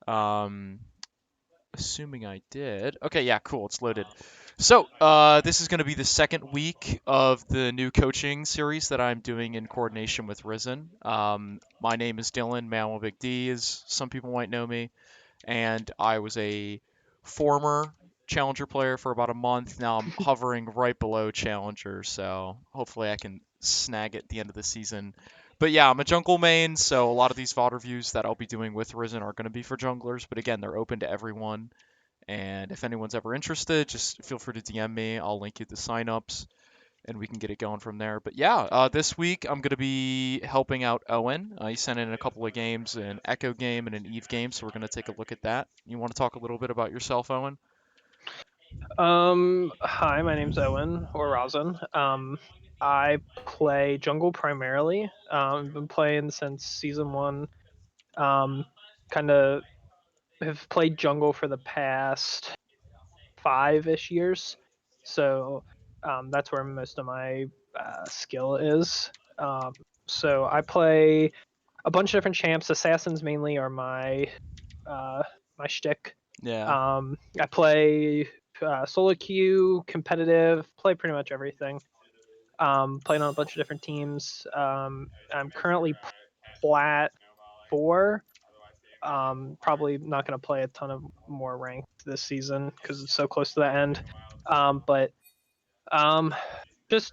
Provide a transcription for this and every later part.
Um, assuming I did. Okay, yeah, cool. It's loaded. So, this is going to be the second week of the new coaching series that I'm doing in coordination with Risen. My name is Dillon, Me Llamo Big D, as some people might know me, and I was a former Challenger player for about a month. Now I'm hovering right below Challenger, so hopefully I can snag it at the end of the season. But yeah, I'm a jungle main, so a lot of these VOD reviews that I'll be doing with Risen are going to be for junglers, but again, they're open to everyone. And if anyone's ever interested, just feel free to DM me. I'll link you the signups and we can get it going from there. But yeah, this week I'm going to be helping out Owen. He sent in a couple of games, an Echo game and an Eve game, so we're going to take a look at that. You want to talk a little bit about yourself, Owen? Hi, my name's Owen or Rosin. I play jungle primarily. Been playing since season one. Um, kind of have played jungle for the past 5-ish years. So, that's where most of my skill is. So I play a bunch of different champs. Assassins mainly are uh, my shtick. Yeah. I play solo queue, competitive, play pretty much everything. Playing on a bunch of different teams. I'm currently plat 4. Probably not going to play a ton of more ranked this season because it's so close to the end. But um, just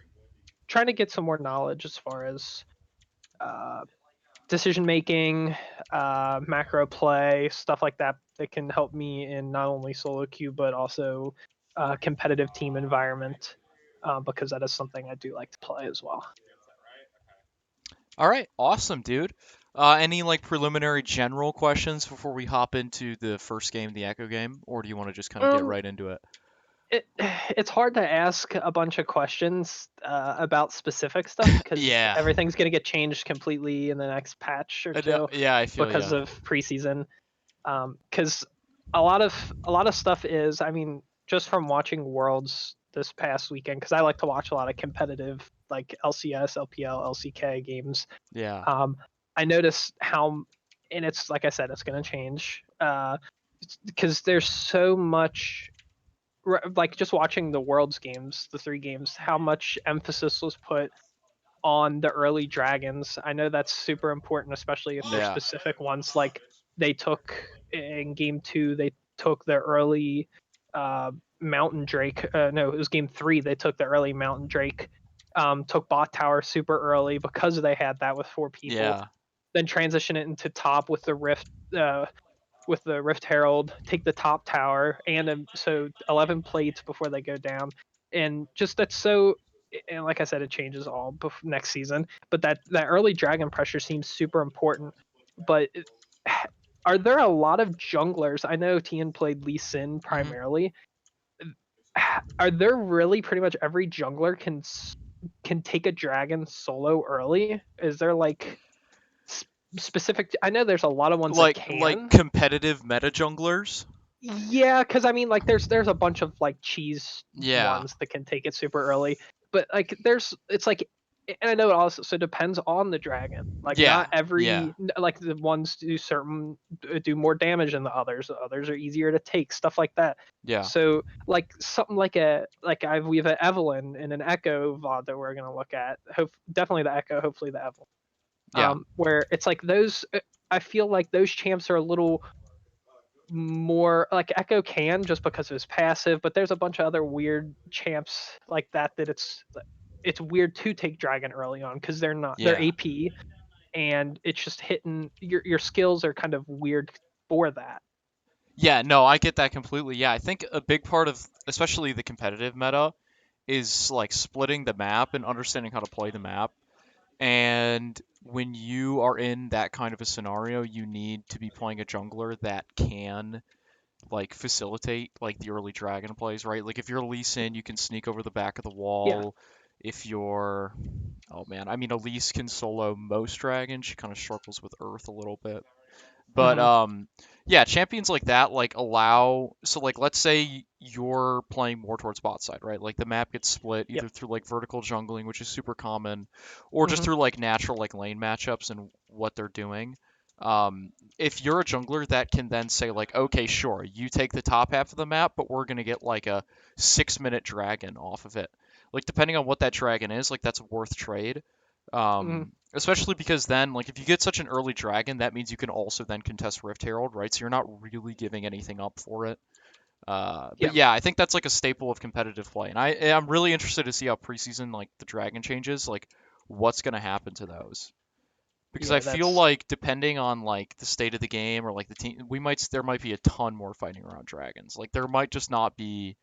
trying to get some more knowledge as far as uh, decision making, macro play, stuff like that that can help me in not only solo queue but also competitive team environment, because that is something I do like to play as well. All right. Awesome, dude. Any like preliminary general questions before we hop into the first game, the Echo game, or do you want to just kind of get Um, right into it? it's hard to ask a bunch of questions about specific stuff because Yeah. everything's going to get changed completely in the next patch or two Yeah, I feel because ya. of preseason. Because a lot of stuff is, I mean, just from watching Worlds this past weekend, because I like to watch a lot of competitive like LCS, LPL, LCK games. Yeah. Um, I noticed how, and it's like I said, it's going to change because there's so much. Like just watching the Worlds games, the 3 games, how much emphasis was put on the early dragons. I know that's super important, especially if they're Yeah. specific ones. Like they took in game 2, they took the early mountain drake. No, it was game 3. They took the early mountain drake. Took bot tower super early because they had that with 4 people. Yeah. Then transition it into top with the rift. With the Rift Herald, take the top tower, and so 11 plates before they go down, and just that's so. And like I said, it changes all next season. But that early dragon pressure seems super important. But are there a lot of junglers? I know Tien played Lee Sin hmm primarily. Are there really pretty much every jungler can take a dragon solo early? Is there like specific? I know there's a lot of ones that like can. competitive meta junglers. Yeah, because I mean, like, there's a bunch of like cheese Yeah. ones that can take it super early, but like, it's like, and I know it also depends on the dragon. Like, Yeah. not Yeah. every like the ones do more damage than the others. The others are easier to take, stuff like that. Yeah. So like something like a like I we have an Evelyn and an Echo VOD that we're gonna look at. Definitely the Echo, hopefully the Evelyn. Yeah. Where it's like those. I feel like those champs are a little more like Echo can just because of his passive, but there's a bunch of other weird champs like that that it's weird to take Dragon early on because they're Yeah. AP and it's just hitting your skills are kind of weird for that. Yeah, no, I get that completely. Yeah, I think a big part of especially the competitive meta is like splitting the map and understanding how to play the map. And when you are in that kind of a scenario, you need to be playing a jungler that can like facilitate like the early dragon plays, right? Like if you're Lee Sin, you can sneak over the back of the Yeah. wall. If you're, oh man, I mean Elise can solo most dragons. She kind of struggles with Earth a little bit. But Hmm. yeah, champions like that like allow so like let's say you're playing more towards bot side, right? Like the map gets split Yep. either through like vertical jungling, which is super common, or just Hmm. through like natural like lane matchups and what they're doing. If you're a jungler that can then say like, okay, sure, you take the top half of the map, but we're gonna get like a 6 minute dragon off of it. Like depending on what that dragon is, like that's worth trade. Mm, Especially because then like if you get such an early dragon, that means you can also then contest Rift Herald, right? So you're not really giving anything up for it. But yeah, yeah, I think that's like a staple of competitive play, and I'm really interested to see how preseason like the dragon changes, like what's gonna happen to those because I yeah, feel that's like depending on like the state of the game or like the team, there might be a ton more fighting around dragons. Like there might just not be,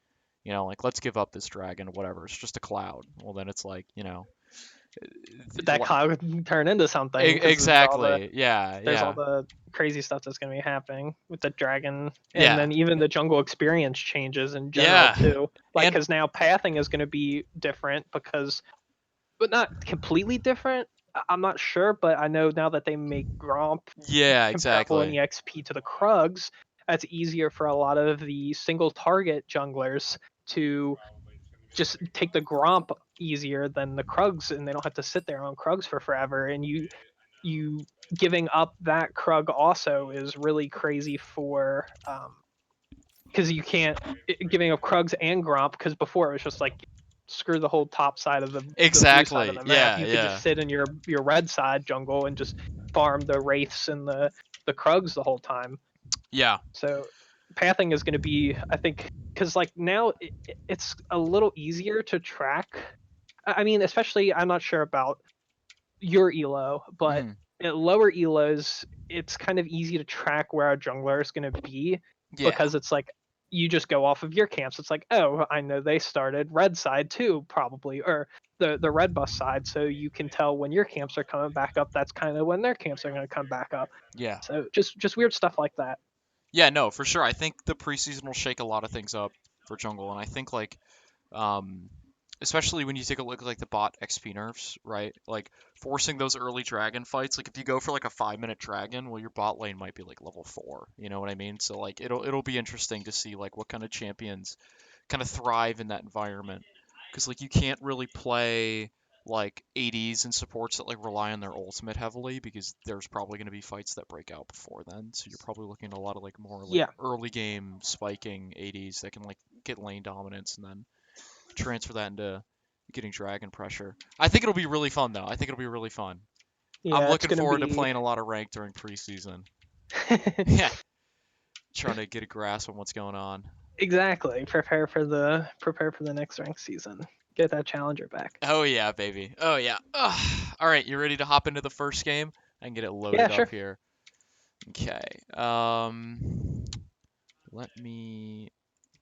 like let's give up this dragon, whatever. It's just a cloud. Well, then it's like, that cloud could turn into something because exactly. Yeah, there's all yeah, the crazy stuff that's going to be happening with the dragon, and yeah, then even the jungle experience changes in general yeah, too. Like, and because now pathing is going to be different because, but not completely different. I'm not sure, but I know now that they make Gromp yeah, comparable in exactly, EXP to the Krugs, that's easier for a lot of the single target junglers to just take the Gromp easier than the Krugs, and they don't have to sit there on Krugs for forever. And you giving up that Krug also is really crazy for because you can't giving up Krugs and Gromp because before it was just like screw the whole top side of the blue side of exactly. the map. Yeah, You could just yeah, sit in your red side jungle and just farm the wraiths and the Krugs the whole time. yeah. So pathing is going to be, I think, because like now it's a little easier to track. I mean, especially I'm not sure about your elo, but Mhm. at lower elos, it's kind of easy to track where a jungler is going to be Yeah, because it's like you just go off of your camps. It's like, oh, I know they started red side too, probably, or the red bus side, so you can tell when your camps are coming back up. That's kind of when their camps are going to come back up. yeah. So just weird stuff like that. Yeah, no, for sure. I think the preseason will shake a lot of things up for jungle, and I think like um, especially when you take a look at like the bot XP nerfs, right? Like forcing those early dragon fights. Like if you go for like a 5 minute dragon, well, your bot lane might be like level 4. You know what I mean? So like it'll be interesting to see like what kind of champions kind of thrive in that environment, because like you can't really play like ADs and supports that like rely on their ultimate heavily because there's probably going to be fights that break out before then. So you're probably looking at a lot of like more like Yeah, early game spiking ADs that can like get lane dominance and then transfer that into getting dragon pressure. I think it'll be really fun though. I think it'll be really fun. I'm yeah, it's looking going to forward to be. playing a lot of rank during preseason. Yeah, trying to get a grasp on what's going on. Exactly. Prepare for the next ranked season. Get that challenger back. Oh yeah, baby. Oh yeah. Ugh. All right, you ready to hop into the first game? I can get it Yeah, loaded up sure. here. Okay. Let me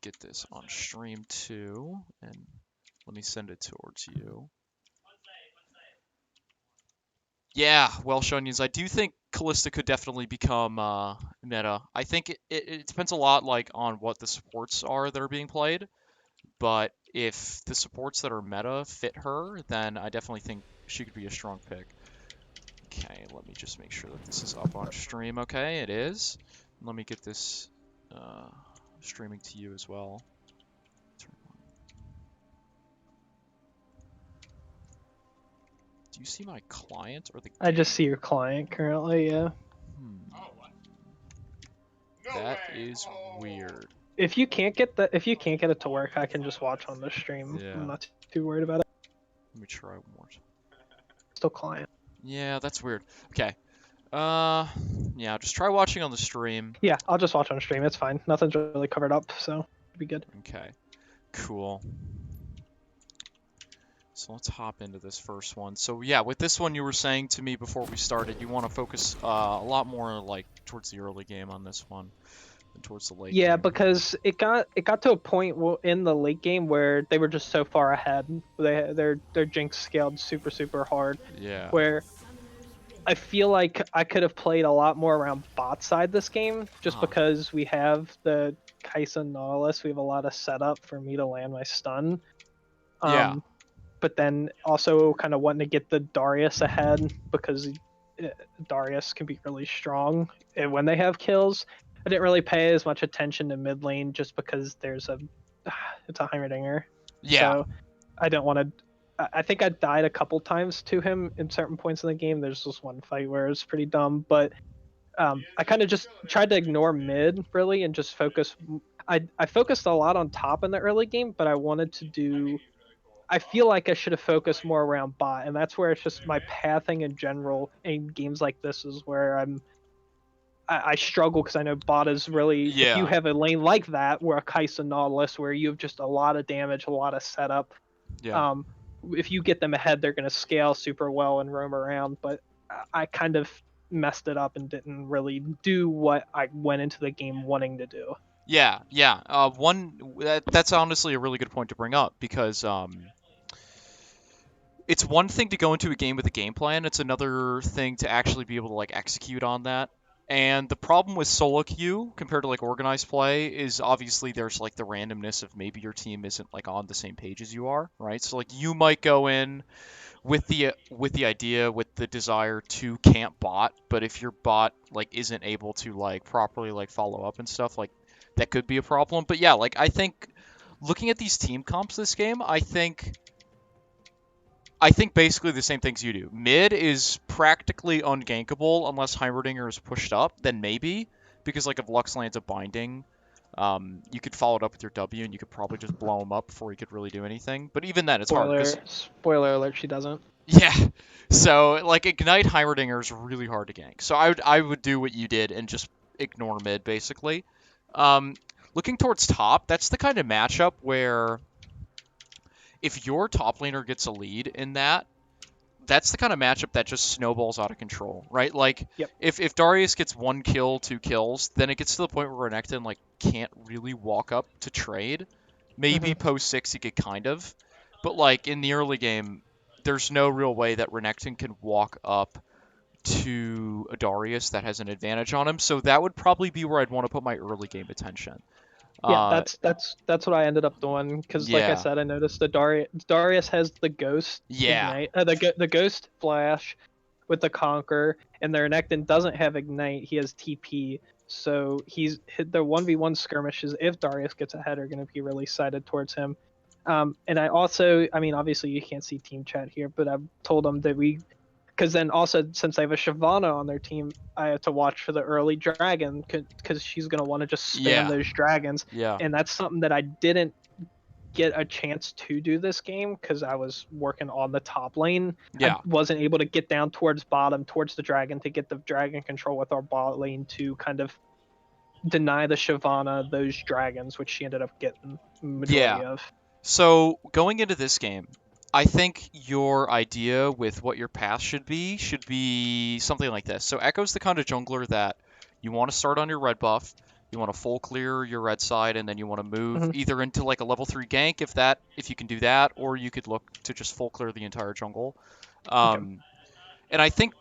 get this on stream too, and let me send it towards you. Yeah, Welsh onions. I do think Callista could definitely become meta. I think it depends a lot like on what the supports are that are being played. But if the supports that are meta fit her, then I definitely think she could be a strong pick. Okay, let me just make sure that this is up on stream. Okay, it is. Let me get this uh, streaming to you as well. Do you see my client or the I just see game? your client currently. Yeah. Hmm, that is weird. If you can't get it to work, I can just watch on the stream. I'm Yeah, not too worried about it. let me try one more. Still client. Yeah, that's weird. Okay. Uh, yeah, just try watching on the stream. Yeah, I'll just watch on stream. It's fine. Nothing's really covered up, so it'll be good. Okay, cool. So let's hop into this first one. So yeah, with this one, you were saying to me before we started, you want to focus a lot more like towards the early game on this one than towards the late Yeah, game. because it got to a point in the late game where they were just so far ahead. Their Jinx scaled super hard, Yeah. where I feel like I could have played a lot more around bot side this game, just Huh. because we have the Kaisa Nautilus. We have a lot of setup for me to land my stun. Yeah. Um, but then also kind of wanting to get the Darius ahead because Darius can be really strong when they have kills. I didn't really pay as much attention to mid lane just because it's a Heimerdinger. Yeah. So I don't want to. I think I died a couple times to him in certain points in the game. There's this one fight where it's pretty dumb, but I kind of just tried to ignore mid really and just focus. I focused a lot on top in the early game, but I wanted to do. I feel like I should have focused more around bot, and that's where it's just my pathing in general in games like this is where I struggle because I know bot is really if you Yeah, have a lane like that where a Kai'Sa Nautilus where you have just a lot of damage, a lot of setup. yeah. Um, if you get them ahead, they're going to scale super well and roam around. But I kind of messed it up and didn't really do what I went into the game wanting to do. Yeah, yeah. That's honestly a really good point to bring up because it's one thing to go into a game with a game plan. It's another thing to actually be able to like execute on that. And the problem with solo queue compared to like organized play is obviously there's like the randomness of maybe your team isn't like on the same page as you are, right? So like you might go in with the idea with the desire to camp bot, but if your bot like isn't able to like properly like follow up and stuff, like that could be a problem. But yeah, like I think looking at these team comps this game, I think basically the same things you do. Mid is practically ungankable unless Heimerdinger is pushed up, then maybe. Because like if Lux lands a binding, you could follow it up with your W and you could probably just blow him up before he could really do anything. But even then, it's hard because Spoiler alert, she doesn't. yeah. So like Ignite Heimerdinger is really hard to gank. So I would do what you did and just ignore mid basically. Um, Looking towards top, that's the kind of matchup where if your top laner gets a lead in that, that's the kind of matchup that just snowballs out of control, right? Like Yep. if Darius gets 1 kill, 2 kills, then it gets to the point where Renekton like can't really walk up to trade. Maybe Hmm. post 6 he could kind of, but like in the early game, there's no real way that Renekton can walk up to a Darius that has an advantage on him. So that would probably be where I'd want to put my early game attention. Yeah, Uh, that's what I ended up doing because, like I yeah, said, I noticed the Darius has the Ghost yeah, Ignite, the Ghost Flash with the Conquer, and their Renekton doesn't have Ignite. He has TP, so he's hit the 1v1 skirmishes. If Darius gets ahead, are going to be really sided towards him. And I also, I mean, obviously you can't see team chat here, but I've told them that because then also since I have a Shyvana on their team, I have to watch for the early dragon because she's gonna want to just spam yeah, those dragons, yeah, and that's something that I didn't get a chance to do this game because I was working on the top lane. I yeah. wasn't able to get down towards bottom towards the dragon to get the dragon control with our bot lane to kind of deny the Shyvana those dragons, which she ended up getting Yeah. majority of. So going into this game, I think your idea with what your path should be something like this. So Echo's the kind of jungler that you want to start on your red buff, you want to full clear your red side, and then you want to move Hmm. either into like a level 3 gank if you can do that, or you could look to just full clear the entire jungle. Okay. Um, and I think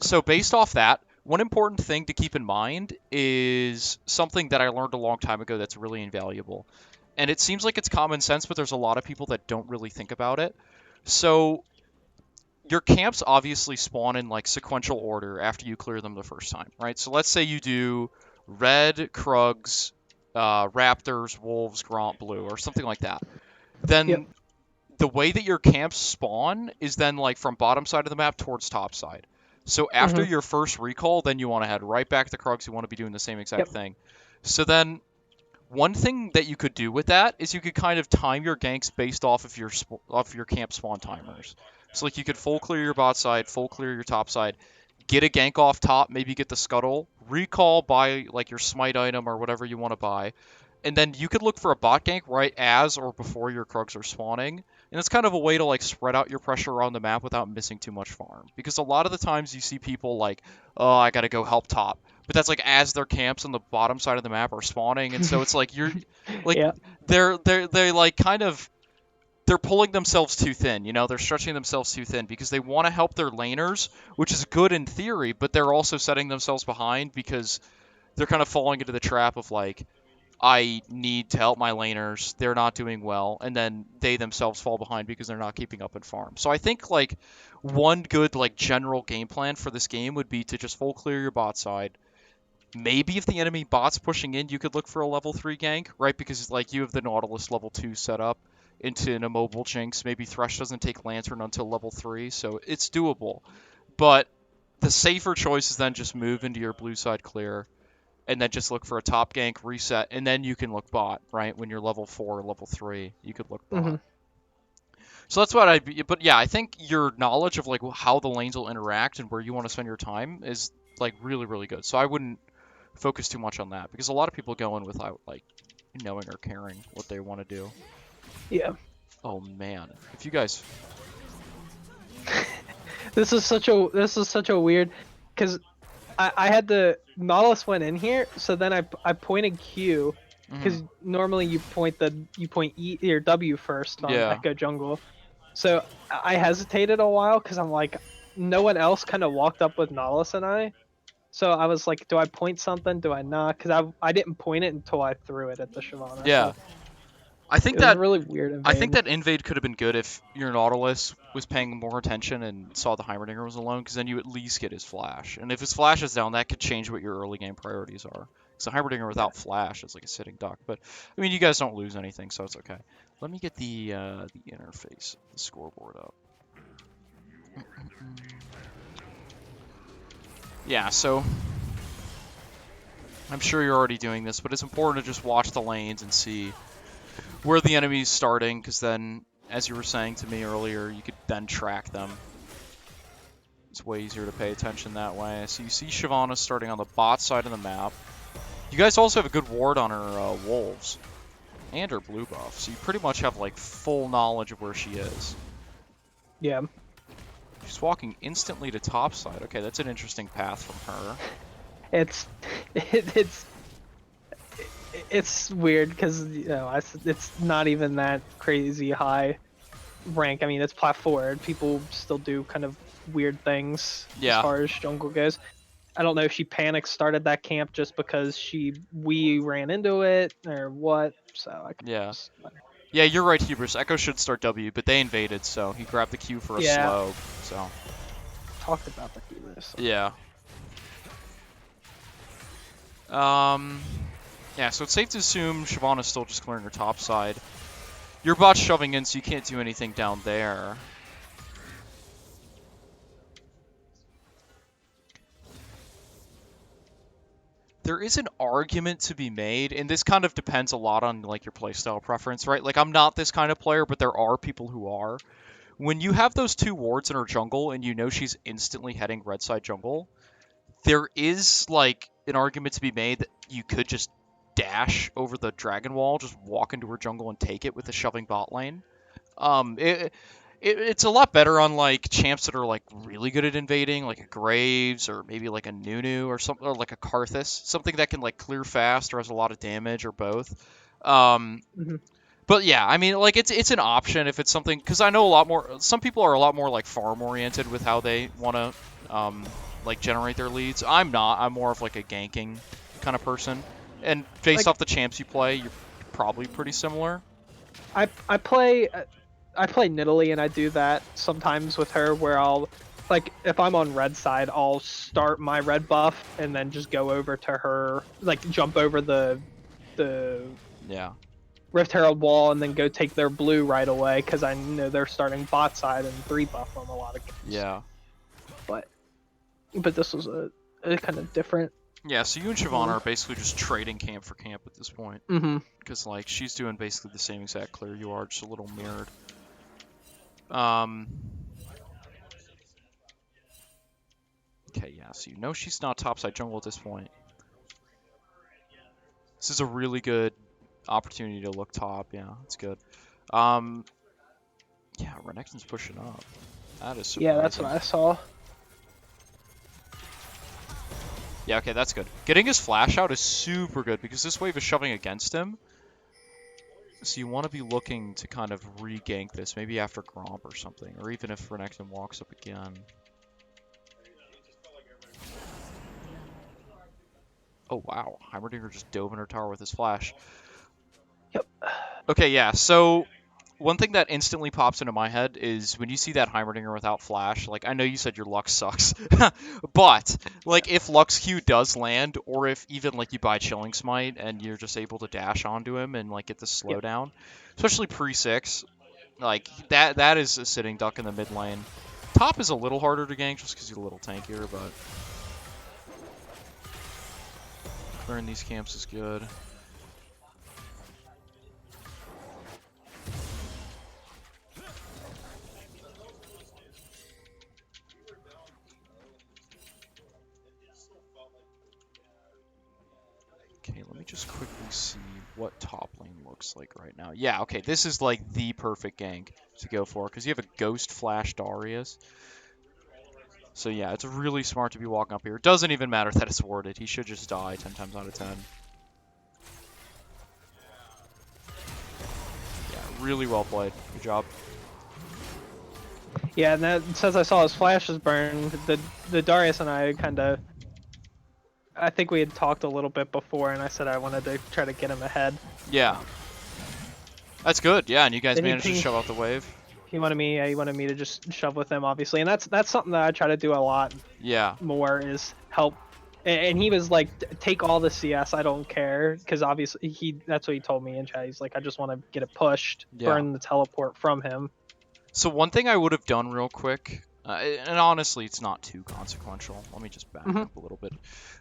so based off that, one important thing to keep in mind is something that I learned a long time ago that's really invaluable. And it seems like it's common sense, but there's a lot of people that don't really think about it. So your camps obviously spawn in like sequential order after you clear them the first time, right? So let's say you do red, Krugs, Raptors, Wolves, Gromp, Blue, or something like that. Yep. Then the way that your camps spawn is then like from bottom side of the map towards top side. So after Hmm. your first recall, then you want to head right back to Krugs. You want to be doing the same exact Yep. thing. So then one thing that you could do with that is you could kind of time your ganks based off your camp spawn timers. So like you could full clear your bot side, full clear your top side, get a gank off top, maybe get the scuttle, recall, buy like your smite item or whatever you want to buy, and then you could look for a bot gank right as or before your Krugs are spawning. And it's kind of a way to like spread out your pressure around the map without missing too much farm. Because a lot of the times you see people like, oh, I gotta go help top, but that's like as their camps on the bottom side of the map are spawning, and so it's like you're like Yeah. they're like kind of they're pulling themselves too thin, you know, they're stretching themselves too thin because they want to help their laners, which is good in theory, but they're also setting themselves behind because they're kind of falling into the trap of like I need to help my laners. They're not doing well, and then they themselves fall behind because they're not keeping up in farm. So I think like one good like general game plan for this game would be to just full clear your bot side. Maybe if the enemy bot's pushing in, you could look for a level 3 gank, right? Because like you have the Nautilus level 2 set up into an immobile Jinx. Maybe Thresh doesn't take Lantern until level 3, so it's doable. But The safer choice is then just move into your blue side clear, and then just look for a top gank, reset, and then you can look bot, right? When you're level 4, level 3, you could look Hmm. bot. So that's what I'd be, but yeah, I think your knowledge of like how the lanes will interact and where you want to spend your time is like really, really good. So I wouldn't focus too much on that because a lot of people go in without like knowing or caring what they want to do. Yeah. Oh man, if you guys, This is such a weird, because I had the Nautilus went in here, so then I pointed Q, mhm, because normally you point E or W first on yeah, Echo Jungle. So I hesitated a while because I'm like, no one else kind of walked up with Nautilus and I. So I was like, do I point something? Do I not? Because I didn't point it until I threw it at the Shyvana. yeah. So I it think was that really weird I think invade. that invade could have been good if your Nautilus was paying more attention and saw the Heimerdinger was alone, because then you at least get his flash. And if his flash is down, that could change what your early game priorities are. So Heimerdinger Yeah. without flash is like a sitting duck. But I mean, you guys don't lose anything, so it's okay. Let me get the interface, the scoreboard up. Yeah, so I'm sure you're already doing this, but it's important to just watch the lanes and see where the enemy's starting, because then, as you were saying to me earlier, you could then track them. It's way easier to pay attention that way. So you see Shyvana starting on the bot side of the map. You guys also have a good ward on her wolves and her blue buff, so you pretty much have like full knowledge of where she is. Yeah. She's walking instantly to top side. Okay, that's an interesting path from her. It's it, it's it's weird because it's not even that crazy high rank. I mean, it's plat 4. People still do kind of weird things as Yeah, far as jungle goes. I don't know if she panicked, started that camp just because we ran into it or what. So I yeah. just let her. Yeah, you're right, Hubris. Echo should start W, but they invaded, so he grabbed the Q for a Yeah, slow. So, talked about the hubris. yeah. Um, yeah, so it's safe to assume Shyvana's still just clearing her top side. Your bot's shoving in, so you can't do anything down there. There is an argument to be made, and this kind of depends a lot on like your playstyle preference, right? Like I'm not this kind of player, but there are people who are. When you have those two wards in her jungle and you know she's instantly heading red side jungle, there is like an argument to be made that you could just dash over the dragon wall, just walk into her jungle and take it with the shoving bot lane. It's a lot better on like champs that are like really good at invading, like a Graves or maybe like a Nunu or something, or like a Karthus, something that can like clear fast or has a lot of damage or both. Um, Hmm. but yeah, I mean, like it's an option if it's something, because I know a lot more. Some people are a lot more like farm oriented with how they want to like generate their leads. I'm not. I'm more of like a ganking kind of person. And based Like off the champs you play, you're probably pretty similar. I play Nidalee and I do that sometimes with her where I'll, like, if I'm on red side, I'll start my red buff and then just go over to her, like jump over the Yeah. Rift Herald wall and then go take their blue right away because I know they're starting bot side and 3 buff on a lot of games. Yeah. But this was a kind of different Yeah, so you and Siobhan move. are basically just trading camp for camp at this point. Mm-hmm. Because, like, she's doing basically the same exact clear you are, just a little mirrored. Um, okay, yeah, so you know she's not topside jungle at this point. This is a really good opportunity to look top, yeah, it's good. Um, yeah, Renekton's pushing up. That is Yeah, that's what surprising. I saw. Yeah, okay, that's good. Getting his flash out is super good because this wave is shoving against him. So you want to be looking to kind of re-gank this, maybe after Gromp or something, or even if Renekton walks up again. Oh wow, Heimerdinger just dove in her tower with his flash. Yep. Okay, yeah, so one thing that instantly pops into my head is when you see that Heimerdinger without flash, like I know you said your Lux sucks, but Yeah. like if Lux Q does land, or if even like you buy Chilling Smite and you're just able to dash onto him and like get the Yep. slowdown, especially pre-6, like that is a sitting duck in the mid lane. Top is a little harder to gank just because he's a little tankier, but clearing these camps is good. Okay, let me just quickly see what top lane looks like right now. Yeah, okay, this is like the perfect gank to go for because you have a Ghost Flash Darius. So yeah, it's really smart to be walking up here. It doesn't even matter that it's warded. He should just die 10 times out of 10. Yeah, really well played. Good job. Yeah, and that, since I saw his flashes burn, the Darius and I kind of, I think we had talked a little bit before, and I said I wanted to try to get him ahead. Yeah. That's good, yeah, and you guys Then managed to shove out the wave. He wanted me to just shove with him, obviously, and that's something that I try to do a lot. Yeah. More is help, and he was like, take all the CS, I don't care, because obviously that's what he told me in chat. He's like, I just want to get it pushed, Yeah. burn the teleport from him. So one thing I would have done real quick, and honestly, it's not too consequential. Let me just back up a little bit.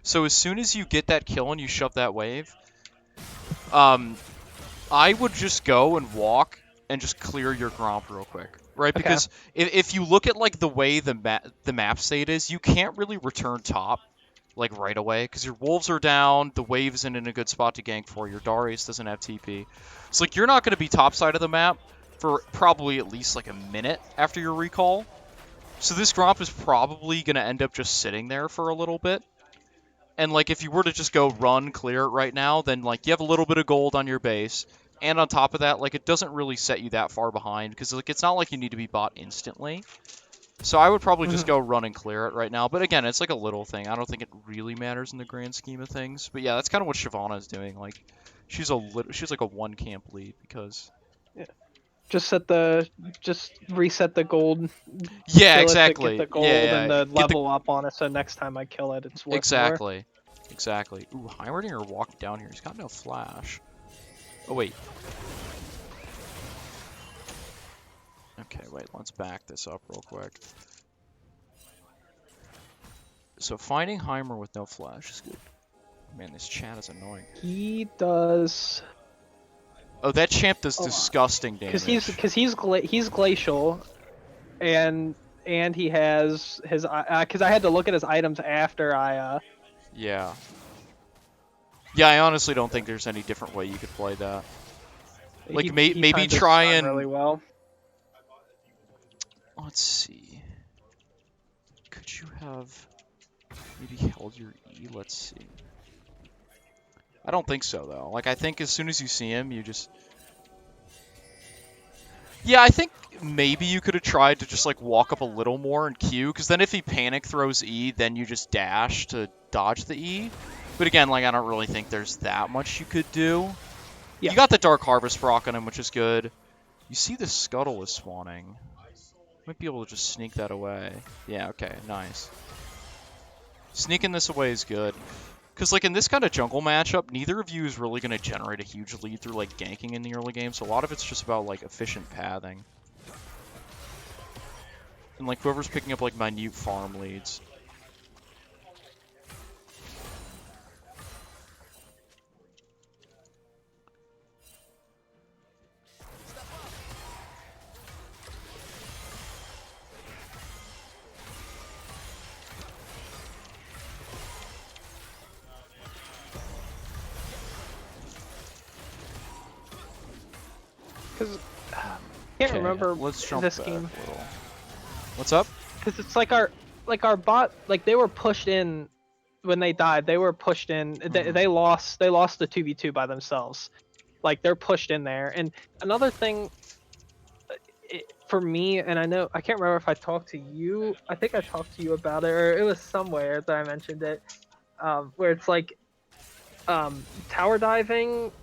So as soon as you get that kill and you shove that wave, I would just go and walk and just clear your Gromp real quick, right? Okay. Because if you look at like the way the map state is, you can't really return top like right away because your wolves are down, the wave isn't in a good spot to gank for, your Darius doesn't have TP. So like you're not going to be top side of the map for probably at least like a minute after your recall. So this Gromp is probably going to end up just sitting there for a little bit. And like if you were to just go run clear it right now, then like you have a little bit of gold on your base. And on top of that, like it doesn't really set you that far behind because like it's not like you need to be bought instantly. So I would probably just go run and clear it right now. But again, it's like a little thing. I don't think it really matters in the grand scheme of things. But yeah, that's kind of what Shyvana is doing. Like she's like a one camp lead because Just reset the gold. yeah, kill exactly. It to get the gold and the level up on it, so next time I kill it, it's worth more. Exactly. Ooh, Heimerdinger walking down here. He's got no flash. Oh, wait. Okay, wait. Let's back this up real quick. So finding Heimer with no flash is good. Man, this chat is annoying. He does... Oh, that champ does disgusting damage. Because he's glacial, and he has his... Because I had to look at his items after I... Yeah. Yeah, I honestly don't think there's any different way you could play that. Like, maybe try and... really well. Let's see. Could you have maybe held your E? Let's see. I don't think so, though. Like, I think as soon as you see him, you just... Yeah, I think maybe you could have tried to just, like, walk up a little more and Q, because then if he panic throws E, then you just dash to dodge the E. But again, like, I don't really think there's that much you could do. Yeah. You got the Dark Harvest proc on him, which is good. You see the Scuttle is spawning. Might be able to just sneak that away. Yeah, okay, nice. Sneaking this away is good. Because, like, in this kind of jungle matchup, neither of you is really going to generate a huge lead through, like, ganking in the early game, so a lot of it's just about, like, efficient pathing. And, like, whoever's picking up, like, minute farm leads. Because I can't remember let's jump this back game. a little. What's up? Because it's like our bot, like they were pushed in when they died. They were pushed in. They lost the 2v2 by themselves. Like they're pushed in there. And another thing for me, and I know I can't remember if I talked to you. I think I talked to you about it, or it was somewhere that I mentioned it, where it's like tower diving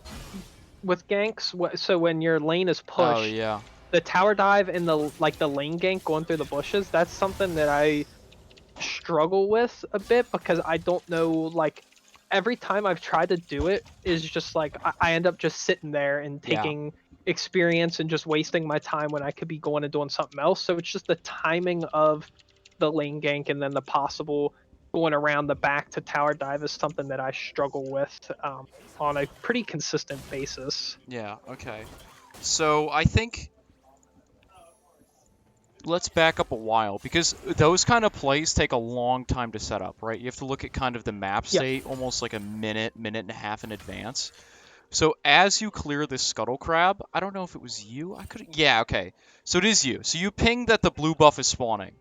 with ganks. So when your lane is pushed, oh, yeah. the tower dive and the lane gank going through the bushes, that's something that I struggle with a bit because I don't know, like every time I've tried to do it is just like I end up just sitting there and taking experience and just wasting my time when I could be going and doing something else. So it's just the timing of the lane gank and then the possible going around the back to tower dive is something that I struggle with on a pretty consistent basis. Yeah, okay. So I think let's back up a while because those kind of plays take a long time to set up, right? You have to look at kind of the map Yeah. state almost like a minute, minute and a half in advance. So as you clear this scuttle crab, I don't know if it was you. I could. Yeah, okay. So it is you. So you ping that the blue buff is spawning,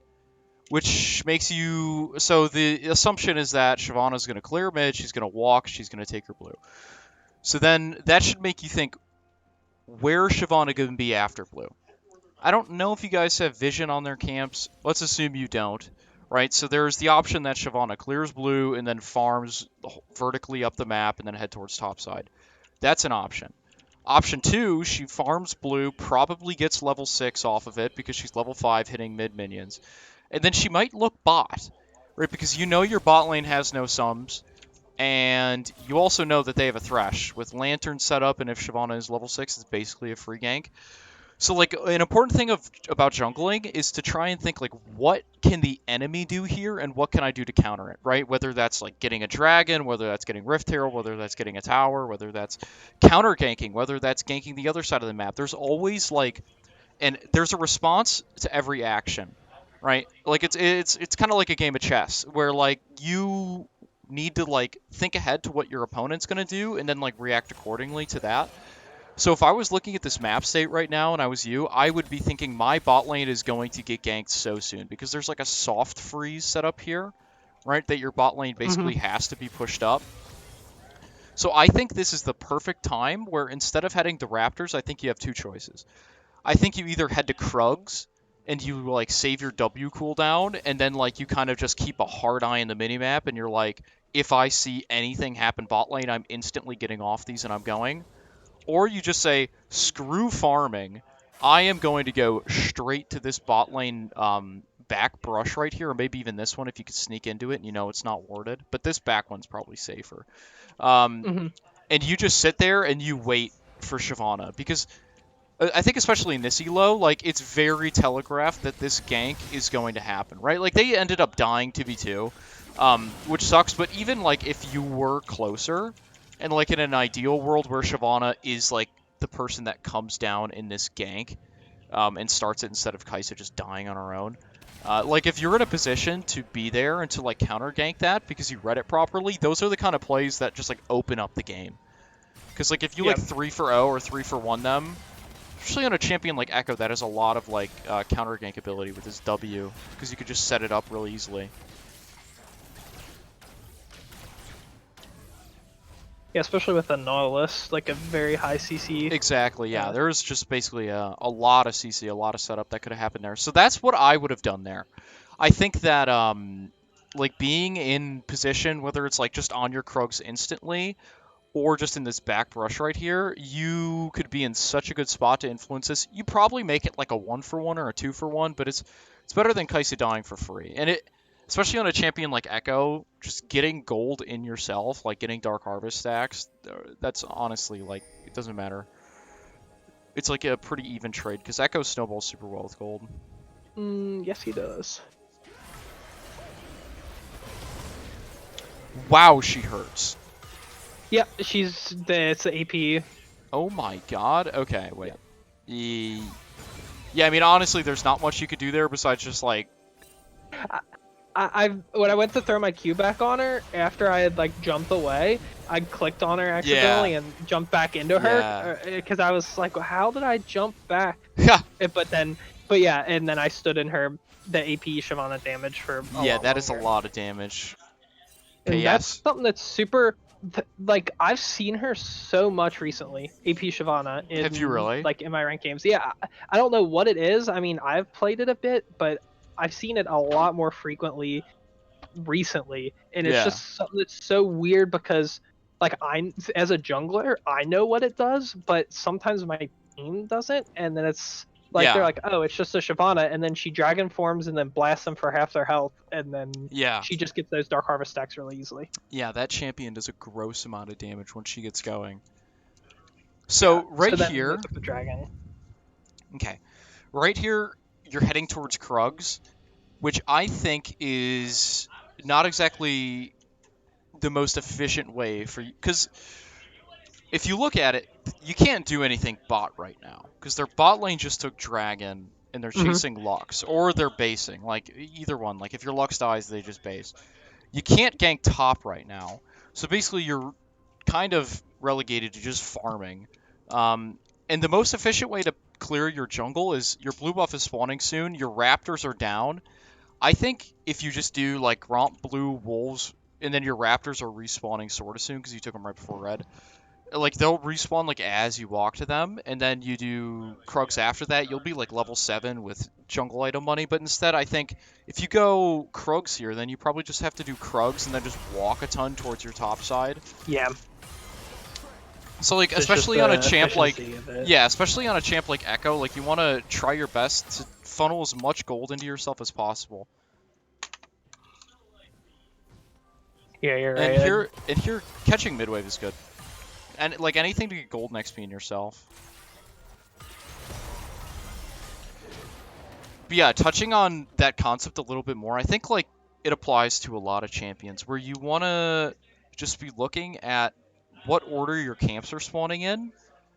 which makes you. So the assumption is that Shyvana's going to clear mid. She's going to walk. She's going to take her blue. So then that should make you think, where's Shyvana going to be after blue? I don't know if you guys have vision on their camps. Let's assume you don't, right? So there's the option that Shyvana clears blue and then farms vertically up the map and then head towards topside. That's an option. Option 2, she farms blue, probably gets level 6 off of it because she's level 5 hitting mid minions. And then she might look bot, right? Because you know your bot lane has no sums, and you also know that they have a Thresh. With Lantern set up, and if Shyvana is level 6, it's basically a free gank. So, like, an important thing about jungling is to try and think, like, what can the enemy do here, and what can I do to counter it, right? Whether that's, like, getting a dragon, whether that's getting Rift Herald, whether that's getting a tower, whether that's counter ganking, whether that's ganking the other side of the map. There's always, like, and there's a response to every action, right? Like, it's kind of like a game of chess, where, like, you need to, like, think ahead to what your opponent's going to do, and then, like, react accordingly to that. So if I was looking at this map state right now and I was you, I would be thinking my bot lane is going to get ganked so soon because there's like a soft freeze set up here, right? That your bot lane basically has to be pushed up. So I think this is the perfect time where instead of heading to Raptors, I think you have two choices. I think you either head to Krugs and you like save your W cooldown and then like you kind of just keep a hard eye in the minimap and you're like, if I see anything happen bot lane, I'm instantly getting off these and I'm going. Or you just say, screw farming. I am going to go straight to this bot lane back brush right here, or maybe even this one if you could sneak into it and you know it's not warded. But this back one's probably safer. Um, Mm-hmm. and you just sit there and you wait for Shyvana. Because I think especially in this elo, like, it's very telegraphed that this gank is going to happen, right? Like, they ended up dying 2v2, which sucks, but even, like, if you were closer, and, like, in an ideal world where Shyvana is, like, the person that comes down in this gank, and starts it instead of Kai'Sa just dying on her own, like, if you're in a position to be there and to, like, counter gank that because you read it properly, those are the kind of plays that just, like, open up the game. Because, like, if you, like, Yep. 3 for 0 or 3 for 1 them, especially on a champion like Echo that has a lot of like counter gank ability with his W, because you could just set it up really easily. Yeah, especially with the Nautilus, like a very high CC. Exactly, yeah. Uh, There's just basically a lot of CC, a lot of setup that could have happened there. So that's what I would have done there. I think that like being in position, whether it's like just on your Krugs instantly or just in this back brush right here, you could be in such a good spot to influence this. You probably make it like a 1-for-1 or a 2-for-1, but it's better than Kai'Sa dying for free. And it, especially on a champion like Echo, just getting gold in yourself, like getting Dark Harvest stacks, that's honestly, like, it doesn't matter. It's like a pretty even trade, because Echo snowballs super well with gold. yes, he does. Wow, she hurts. Yeah, it's the AP. Oh my god. Okay, wait. Yeah. Yeah, I mean, honestly, there's not much you could do there besides just, like... I when I went to throw my Q back on her after I had like jumped away, I clicked on her accidentally and jumped back into her because I was like, how did I jump back? Yeah. But yeah, and then I stood in her the AP Shyvana damage for a Yeah, lot that is a longer. lot of damage. Okay, And that's yes. something that's super. Like I've seen her so much recently, AP Shyvana Have you in really? like in my ranked games. Yeah, I don't know what it is. I mean, I've played it a bit, but I've seen it a lot more frequently recently, and it's Yeah. just something that's so weird because like as a jungler, I know what it does, but sometimes my team doesn't, and then it's like they're Yeah. like, oh, it's just a Shyvana, and then she dragon forms and then blasts them for half their health, and then Yeah. she just gets those dark harvest stacks really easily. Yeah, that champion does a gross amount of damage when she gets going. So So right then they here, took the dragon. okay, right here, you're heading towards Krugs, which I think is not exactly the most efficient way for you, because if you look at it, you can't do anything bot right now because their bot lane just took dragon and they're Hmm. chasing Lux or they're basing. Like either one. Like if your Lux dies, they just base. You can't gank top right now, so basically you're kind of relegated to just farming. Um, and the most efficient way to clear your jungle is your blue buff is spawning soon. Your Raptors are down. I think if you just do like Romp blue wolves and then your Raptors are respawning sorta soon because you took them right before red, like they'll respawn like as you walk to them, and then you do Krugs after that, you'll be like level 7 with jungle item money. But instead, I think if you go Krugs here, then you probably just have to do Krugs and then just walk a ton towards your top side. Yeah. So like So it's just especially on a the champ like efficiency of it. yeah, especially on a champ like Echo, like you want to try your best to funnel as much gold into yourself as possible. Yeah, you're And right. here catching midwave is good. And like anything to get gold next XP in yourself. But yeah, touching on that concept a little bit more, I think like it applies to a lot of champions where you want to just be looking at what order your camps are spawning in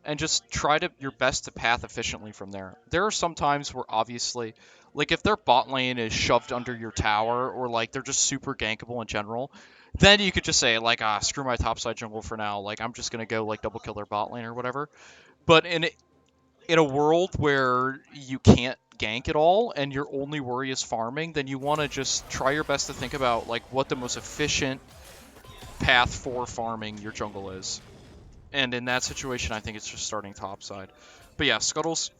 and just try to your best to path efficiently from there. There are some times where obviously, like if their bot lane is shoved under your tower or like they're just super gankable in general, then you could just say like, screw my topside jungle for now. Like I'm just gonna go like double kill their bot lane or whatever. But in a world where you can't gank at all and your only worry is farming, then you want to just try your best to think about like what the most efficient path for farming your jungle is. And in that situation, I think it's just starting topside. But yeah, Scuttle's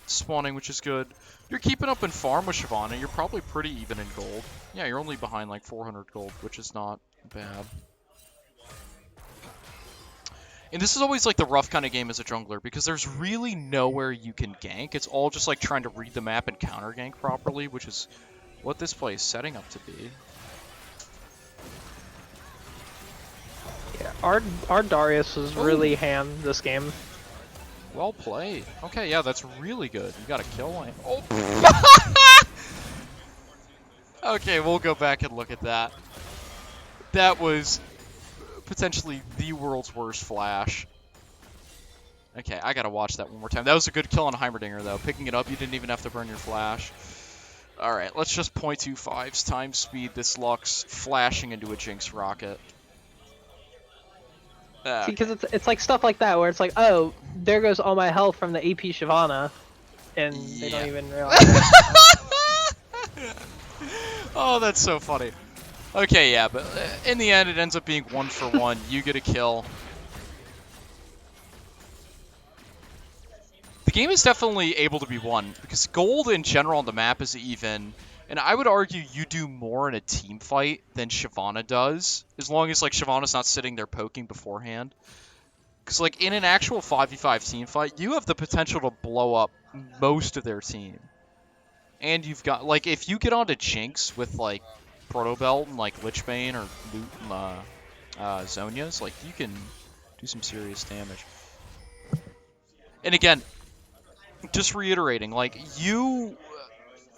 spawning, which is good. You're keeping up in farm with Shyvana. You're probably pretty even in gold. Yeah, you're only behind like 400 gold, which is not bad. And this is always like the rough kind of game as a jungler because there's really nowhere you can gank. It's all just like trying to read the map and counter gank properly, which is what this play is setting up to be. Yeah, our Darius was really ham this game. Well played. Okay, yeah, that's really good. You got a kill line. Oh. Okay, we'll go back and look at that. That was potentially the world's worst flash. Okay, I gotta watch that one more time. That was a good kill on Heimerdinger, though. Picking it up, you didn't even have to burn your flash. Alright, let's just 0.25's time speed this Lux flashing into a Jinx rocket. See, Okay. because it's like stuff like that where it's like, oh, there goes all my health from the AP Shyvana, and they don't even realize it. Oh, that's so funny. Okay, yeah, but in the end, it ends up being 1-for-1. You get a kill. The game is definitely able to be won because gold in general on the map is even, and I would argue you do more in a team fight than Shyvana does, as long as like Shyvana's not sitting there poking beforehand. Because like in an actual 5v5 team fight, you have the potential to blow up most of their team. And you've got, like, if you get onto Jinx with, like, Protobelt and, like, Lichbane or Loot and, Zhonya's, like, you can do some serious damage. And again, just reiterating, like, you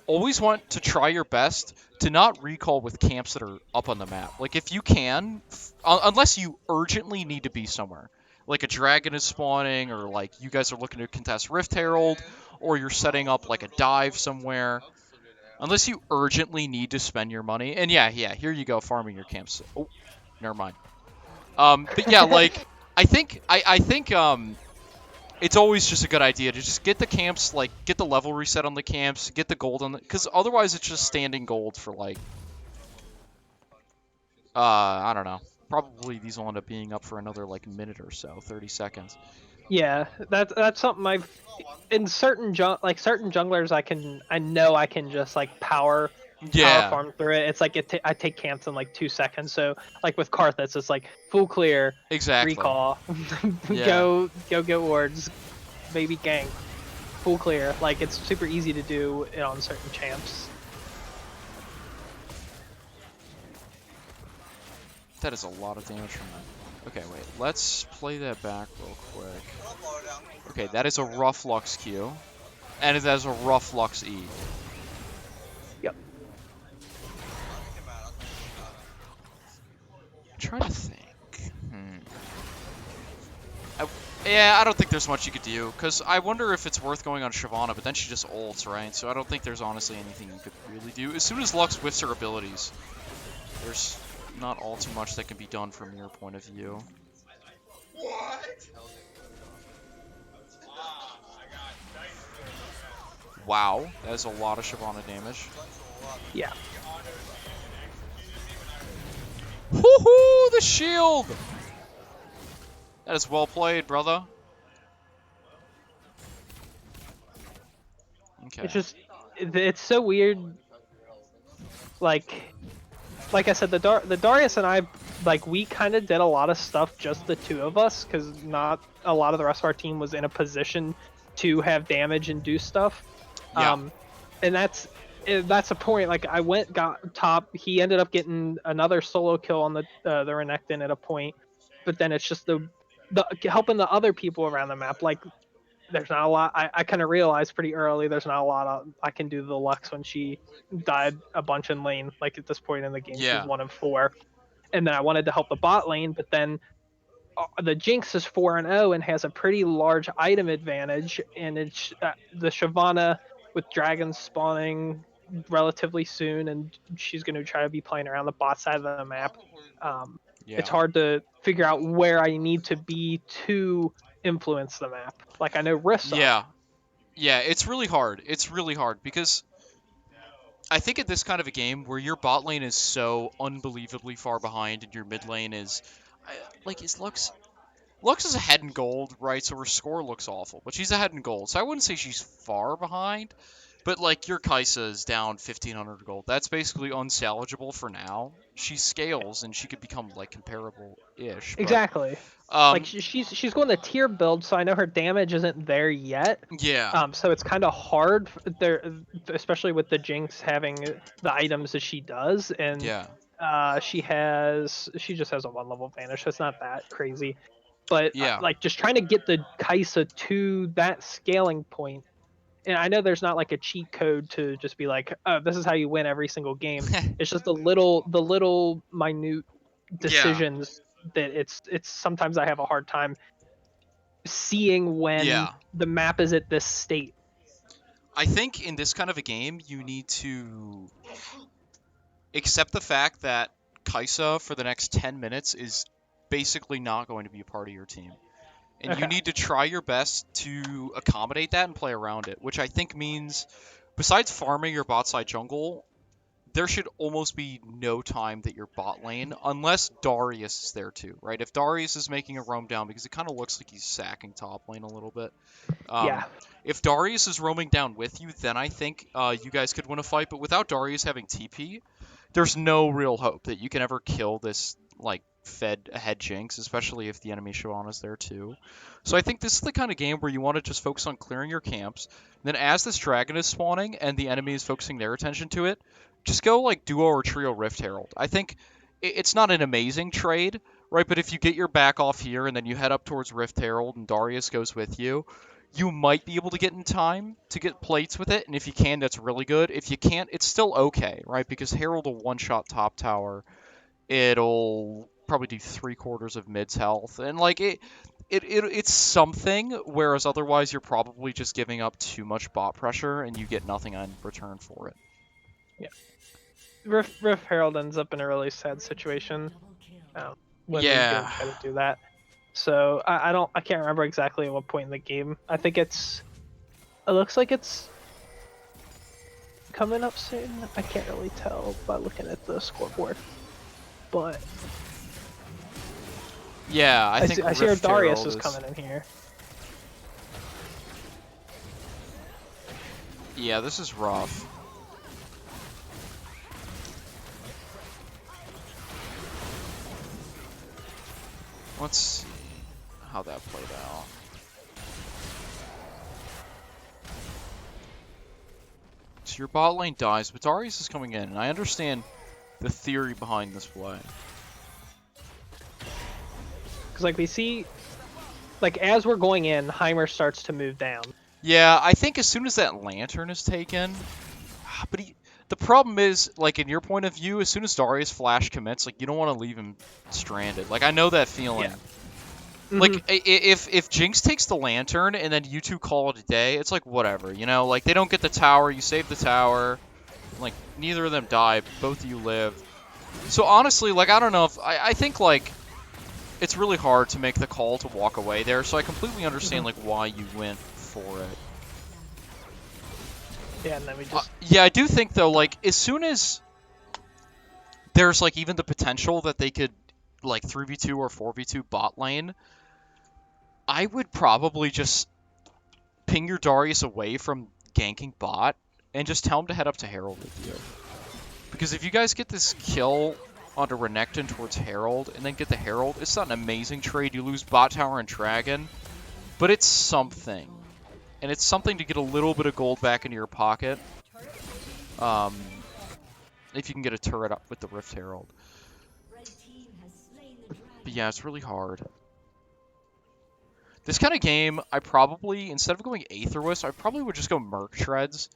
always want to try your best to not recall with camps that are up on the map. Like, if you can, unless you urgently need to be somewhere. Like, a dragon is spawning, or, like, you guys are looking to contest Rift Herald, or you're setting up, like, a dive somewhere. Unless you urgently need to spend your money. And yeah, here you go, farming your camps. Oh, never mind. But yeah, like, I think it's always just a good idea to just get the camps, like, get the level reset on the camps, get the gold on the, because otherwise it's just standing gold for, like, I don't know. Probably these will end up being up for another, like, minute or so, 30 seconds. Yeah, that's something I've in certain certain junglers I know I can just like power Yeah, farm through it. It's like I take camps in like 2 seconds. So like with Karthus, it's like full clear, exactly. recall, Yeah. go get wards, maybe gank, full clear. Like it's super easy to do it on certain champs. That is a lot of damage from that. Okay, wait. Let's play that back real quick. Okay, that is a rough Lux Q. And that is a rough Lux E. Yep. I'm trying to think. Yeah, I don't think there's much you could do, because I wonder if it's worth going on Shyvana, but then she just ults, right? So I don't think there's honestly anything you could really do. As soon as Lux whiffs her abilities, there's not all too much that can be done from your point of view. Wow, that is a lot of Shyvana damage. Yeah. Woohoo! The shield! That is well played, brother. Okay. It's just, it's so weird. Like I said, the Darius and I, like, we kind of did a lot of stuff just the two of us, because not a lot of the rest of our team was in a position to have damage and do stuff. Yeah. And that's a point. Like, I got top. He ended up getting another solo kill on the Renekton at a point, but then it's just the helping the other people around the map. Like, there's not a lot. I kind of realized pretty early there's not a lot I can do the Lux when she died a bunch in lane. Like, at this point in the game, she's Yeah. 1 of 4, and then I wanted to help the bot lane, but then the Jinx is 4-0 and has a pretty large item advantage, and it's the Shyvana with dragons spawning relatively soon, and she's going to try to be playing around the bot side of the map. It's Yeah. hard to figure out where I need to be to influence the map. Like, I know Rift's up. Yeah. Yeah, it's really hard. It's really hard because I think at this kind of a game where your bot lane is so unbelievably far behind and your mid lane is like, is Lux is ahead in gold, right? So her score looks awful, but she's ahead in gold. So I wouldn't say she's far behind, but like your Kai'Sa is down 1,500 gold. That's basically unsalvageable for now. She scales and she could become like comparable-ish, but Exactly. Like, um she's going the tier build, so I know her damage isn't there yet. yeah, So it's kind of hard there, especially with the Jinx having the items that she does, and yeah, she just has a 1 level vanish, so it's not that crazy. But yeah. like, just trying to get the Kai'Sa to that scaling point, and I know there's not like a cheat code to just be like, oh, this is how you win every single game. It's just the little minute Yeah, decisions that it's sometimes I have a hard time seeing when yeah. the map is at this state. I think in this kind of a game, you need to accept the fact that Kai'Sa for the next 10 minutes is basically not going to be a part of your team. And you Okay. need to try your best to accommodate that and play around it, which I think means, besides farming your bot side jungle, there should almost be no time that your bot lane, unless Darius is there too, right? If Darius is making a roam down, because it kind of looks like he's sacking top lane a little bit. Yeah. If Darius is roaming down with you, then I think you guys could win a fight. But without Darius having TP, there's no real hope that you can ever kill this like fed ahead Jinx, especially if the enemy Shyvana's there too. So I think this is the kind of game where you want to just focus on clearing your camps. Then as this dragon is spawning and the enemy is focusing their attention to it, just go like duo or trio Rift Herald. I think it's not an amazing trade, right? But if you get your back off here and then you head up towards Rift Herald and Darius goes with you, you might be able to get in time to get plates with it, and if you can, that's really good. If you can't, it's still okay, right? Because Herald will one-shot top tower. It'll probably do 3/4 of mid's health, and like it's something. Whereas otherwise, you're probably just giving up too much bot pressure, and you get nothing in return for it. Yeah. Rift Herald ends up in a really sad situation when we go Yeah, try to do that. So I can't remember exactly at what point in the game. I think it looks like it's coming up soon. I can't really tell by looking at the scoreboard. But yeah. I think I see our Rift Darius Herald is coming in here. Yeah, this is rough. Let's see how that played out. So your bot lane dies, but Darius is coming in, and I understand the theory behind this play. Because like we see, like as we're going in, Heimer starts to move down. Yeah, I think as soon as that lantern is taken, but the problem is, like in your point of view, as soon as Darius flash commits, like you don't want to leave him stranded. Like I know that feeling. Yeah. Like if Jinx takes the lantern and then you two call it a day, it's like whatever, you know. Like they don't get the tower, you save the tower. Like neither of them die, both of you live. So honestly, like I don't know if I think like it's really hard to make the call to walk away there. So I completely understand like why you went for it. Yeah, and then we just Yeah, I do think though, like as soon as there's like even the potential that they could like 3v2 or 4v2 bot lane, I would probably just ping your Darius away from ganking bot and just tell him to head up to Herald with you. Because if you guys get this kill onto Renekton towards Herald and then get the Herald, it's not an amazing trade. You lose bot tower and Dragon, but it's something. And it's something to get a little bit of gold back into your pocket. If you can get a turret up with the Rift Herald. But yeah, it's really hard. This kind of game, I probably, instead of going Aetherwist, I probably would just go Merc Shreds.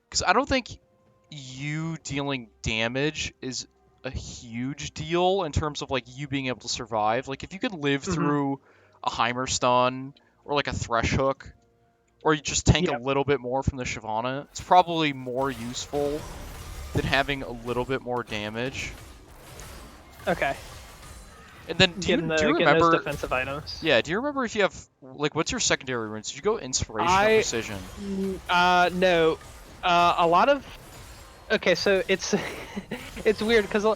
Because I don't think you dealing damage is a huge deal in terms of like you being able to survive. Like if you could live through a Heimer stun or like a Thresh Hook, or you just tank a little bit more from the Shyvana, it's probably more useful than having a little bit more damage. okay. And then do you remember those defensive items? Yeah, do you remember if you have like what's your secondary runes? Did you go Inspiration or Precision? No. A lot of okay, so it's it's weird because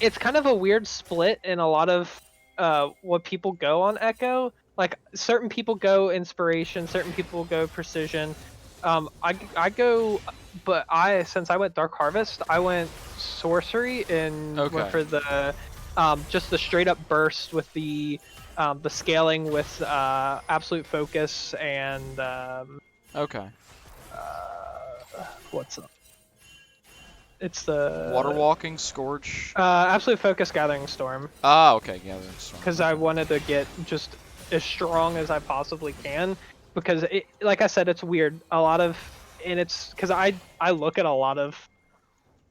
it's kind of a weird split in a lot of what people go on Echo. Like certain people go Inspiration, certain people go Precision. I go, but since I went Dark Harvest, I went Sorcery and went for the just the straight up burst with the scaling with Absolute Focus and what's up? It's the Water Walking, Scourge. Absolute Focus, Gathering Storm. Ah, okay, Gathering Storm. Because I wanted to get just as strong as I possibly can. Because like I said, it's weird. A lot of, and it's because I look at a lot of,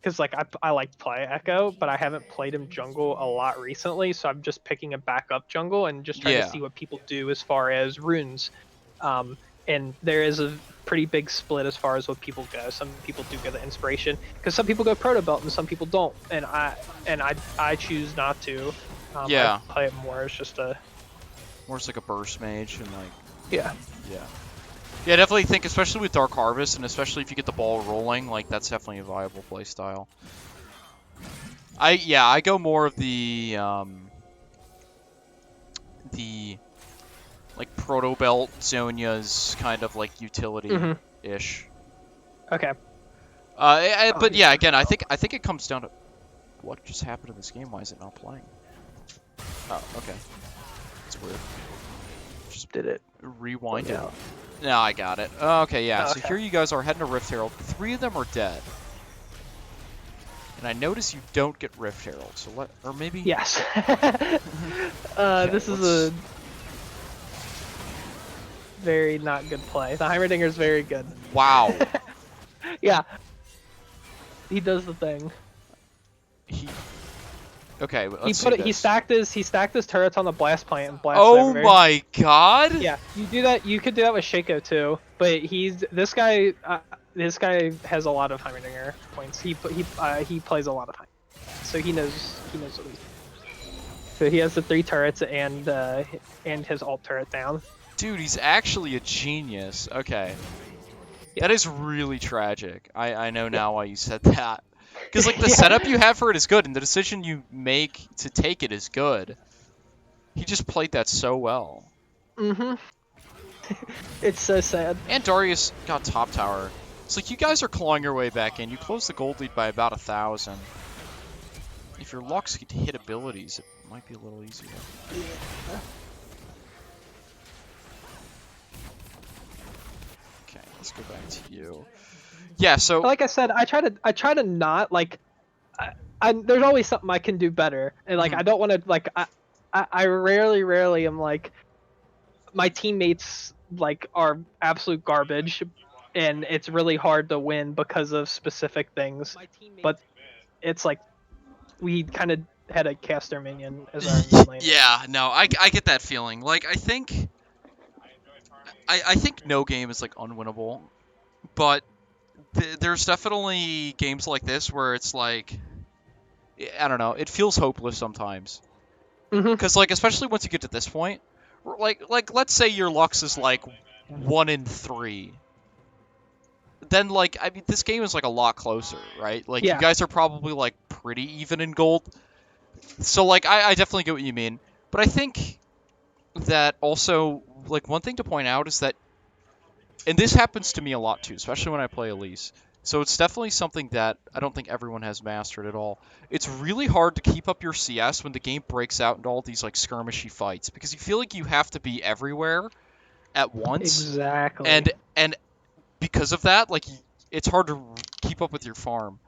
because like I like to play Echo, but I haven't played him jungle a lot recently, so I'm just picking a backup jungle and just trying to see what people do as far as runes. And there is a pretty big split as far as what people go. Some people do go the Inspiration, because some people go Proto Belt and some people don't. And I choose not to. I play it more as just a more as like a burst mage and like yeah. I definitely think, especially with Dark Harvest, and especially if you get the ball rolling, like that's definitely a viable play style. I go more of the like Proto Belt Zhonya's kind of like utility-ish. Okay. But yeah, again, I think it comes down to what just happened in this game. Why is it not playing? Oh, okay. That's weird. Just did it rewind it. No, I got it. Okay, yeah. So here you guys are heading to Rift Herald. 3 of them are dead. And I notice you don't get Rift Herald. So or maybe. Yes. Okay, this is a very not good play. The Heimerdinger is very good. Wow. Yeah. He does the thing. Okay, he stacked his turrets on the blast plant and blast. Oh my god! Yeah, you do that. You could do that with Shaco too, but this guy. This guy has a lot of Heimerdinger points. He plays a lot of Heimerdinger, so he knows what he's doing. So he has the 3 turrets and his ult turret down. Dude, he's actually a genius. Okay, that is really tragic. I know now why you said that. Because like the setup you have for it is good, and the decision you make to take it is good. He just played that so well. It's so sad. And Darius got top tower. It's like you guys are clawing your way back in. You close the gold lead by about 1,000. If your Lux could hit abilities, it might be a little easier. Okay, let's go back to you. Yeah, so like I said, I try to not like. There's always something I can do better, and like I don't want to like I rarely am like, my teammates like are absolute garbage, and it's really hard to win because of specific things. But it's like we kind of had a caster minion as our mid laner. Yeah, no, I get that feeling. Like I think no game is like unwinnable, but there's definitely games like this where it's like I don't know, it feels hopeless sometimes. Hmm. Cuz like especially once you get to this point, like let's say your Lux is like 1 in 3. Then like I mean this game is like a lot closer, right? Like you Yeah, guys are probably like pretty even in gold. So like I definitely get what you mean. But I think that also like one thing to point out is that and this happens to me a lot too, especially when I play Elise. So it's definitely something that I don't think everyone has mastered at all. It's really hard to keep up your CS when the game breaks out into all these like skirmishy fights because you feel like you have to be everywhere at once, exactly. and because of that, like it's hard to keep up with your farm.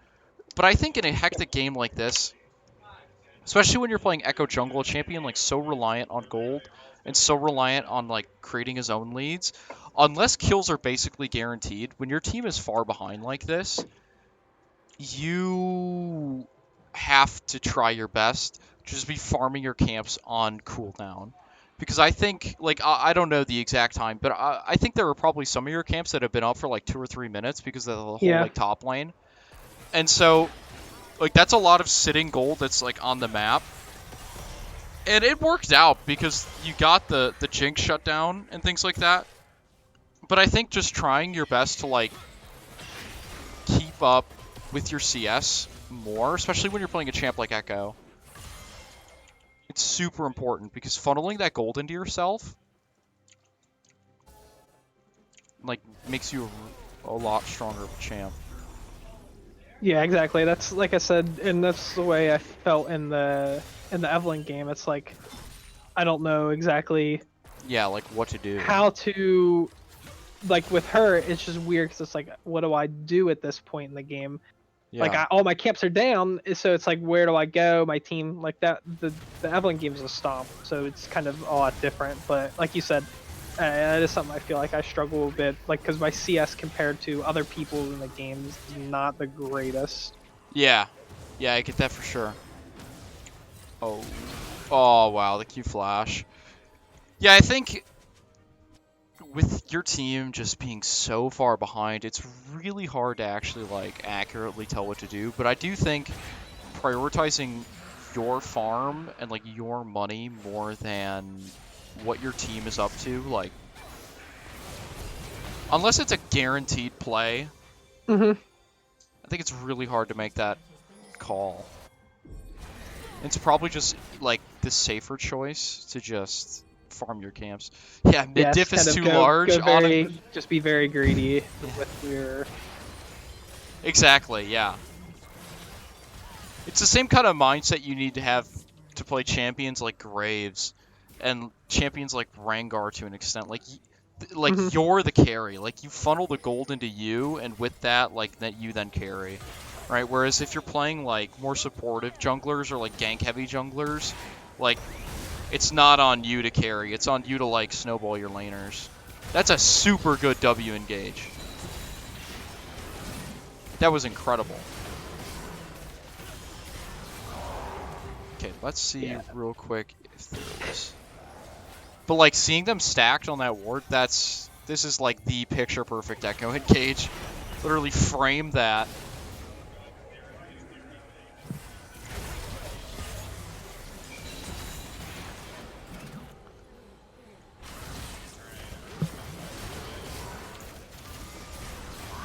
But I think in a hectic game like this, especially when you're playing Echo Jungle, a champion like so reliant on gold and so reliant on like creating his own leads, unless kills are basically guaranteed, when your team is far behind like this, you have to try your best to just be farming your camps on cooldown. Because I think, like, I don't know the exact time, but I think there are probably some of your camps that have been up for like 2 or 3 minutes because of the whole Yeah, like top lane. And so, like, that's a lot of sitting gold that's like on the map. And it worked out because you got the Jinx shutdown and things like that. But I think just trying your best to like keep up with your CS more, especially when you're playing a champ like Echo, it's super important because funneling that gold into yourself like makes you a lot stronger of a champ. yeah, exactly. That's like I said, and that's the way I felt in the Evelyn game. It's like I don't know exactly Yeah, like what to do. how to, like with her. It's just weird because it's like, what do I do at this point in the game? Like Yeah. all my camps are down, so it's like, where do I go? My team, like that, the Evelyn game is a stomp, so it's kind of a lot different. But like you said, that is something I feel like I struggle a bit, like because my CS compared to other people in the game is not the greatest. Yeah. Yeah, I get that for sure. Oh. Oh, wow, the Q flash. Yeah, I think with your team just being so far behind, it's really hard to actually like accurately tell what to do. But I do think prioritizing your farm and like your money more than what your team is up to, like unless it's a guaranteed play, Hmm. I think it's really hard to make that call. It's probably just like the safer choice to just farm your camps. Yeah, mid Yes, diff kind is of too large go on it. very, just be very greedy Yeah. with your. Exactly, yeah. It's the same kind of mindset you need to have to play champions like Graves and champions like Rangar to an extent. Hmm. Like you're the carry. Like you funnel the gold into you, and with that, like that you then carry, right? Whereas if you're playing like more supportive junglers or like gank heavy junglers, like it's not on you to carry. It's on you to like snowball your laners. That's a super good W engage. That was incredible. Okay, let's see Yeah. real quick if there's. But like seeing them stacked on that ward, this is like the picture perfect Echo engage. Literally frame that.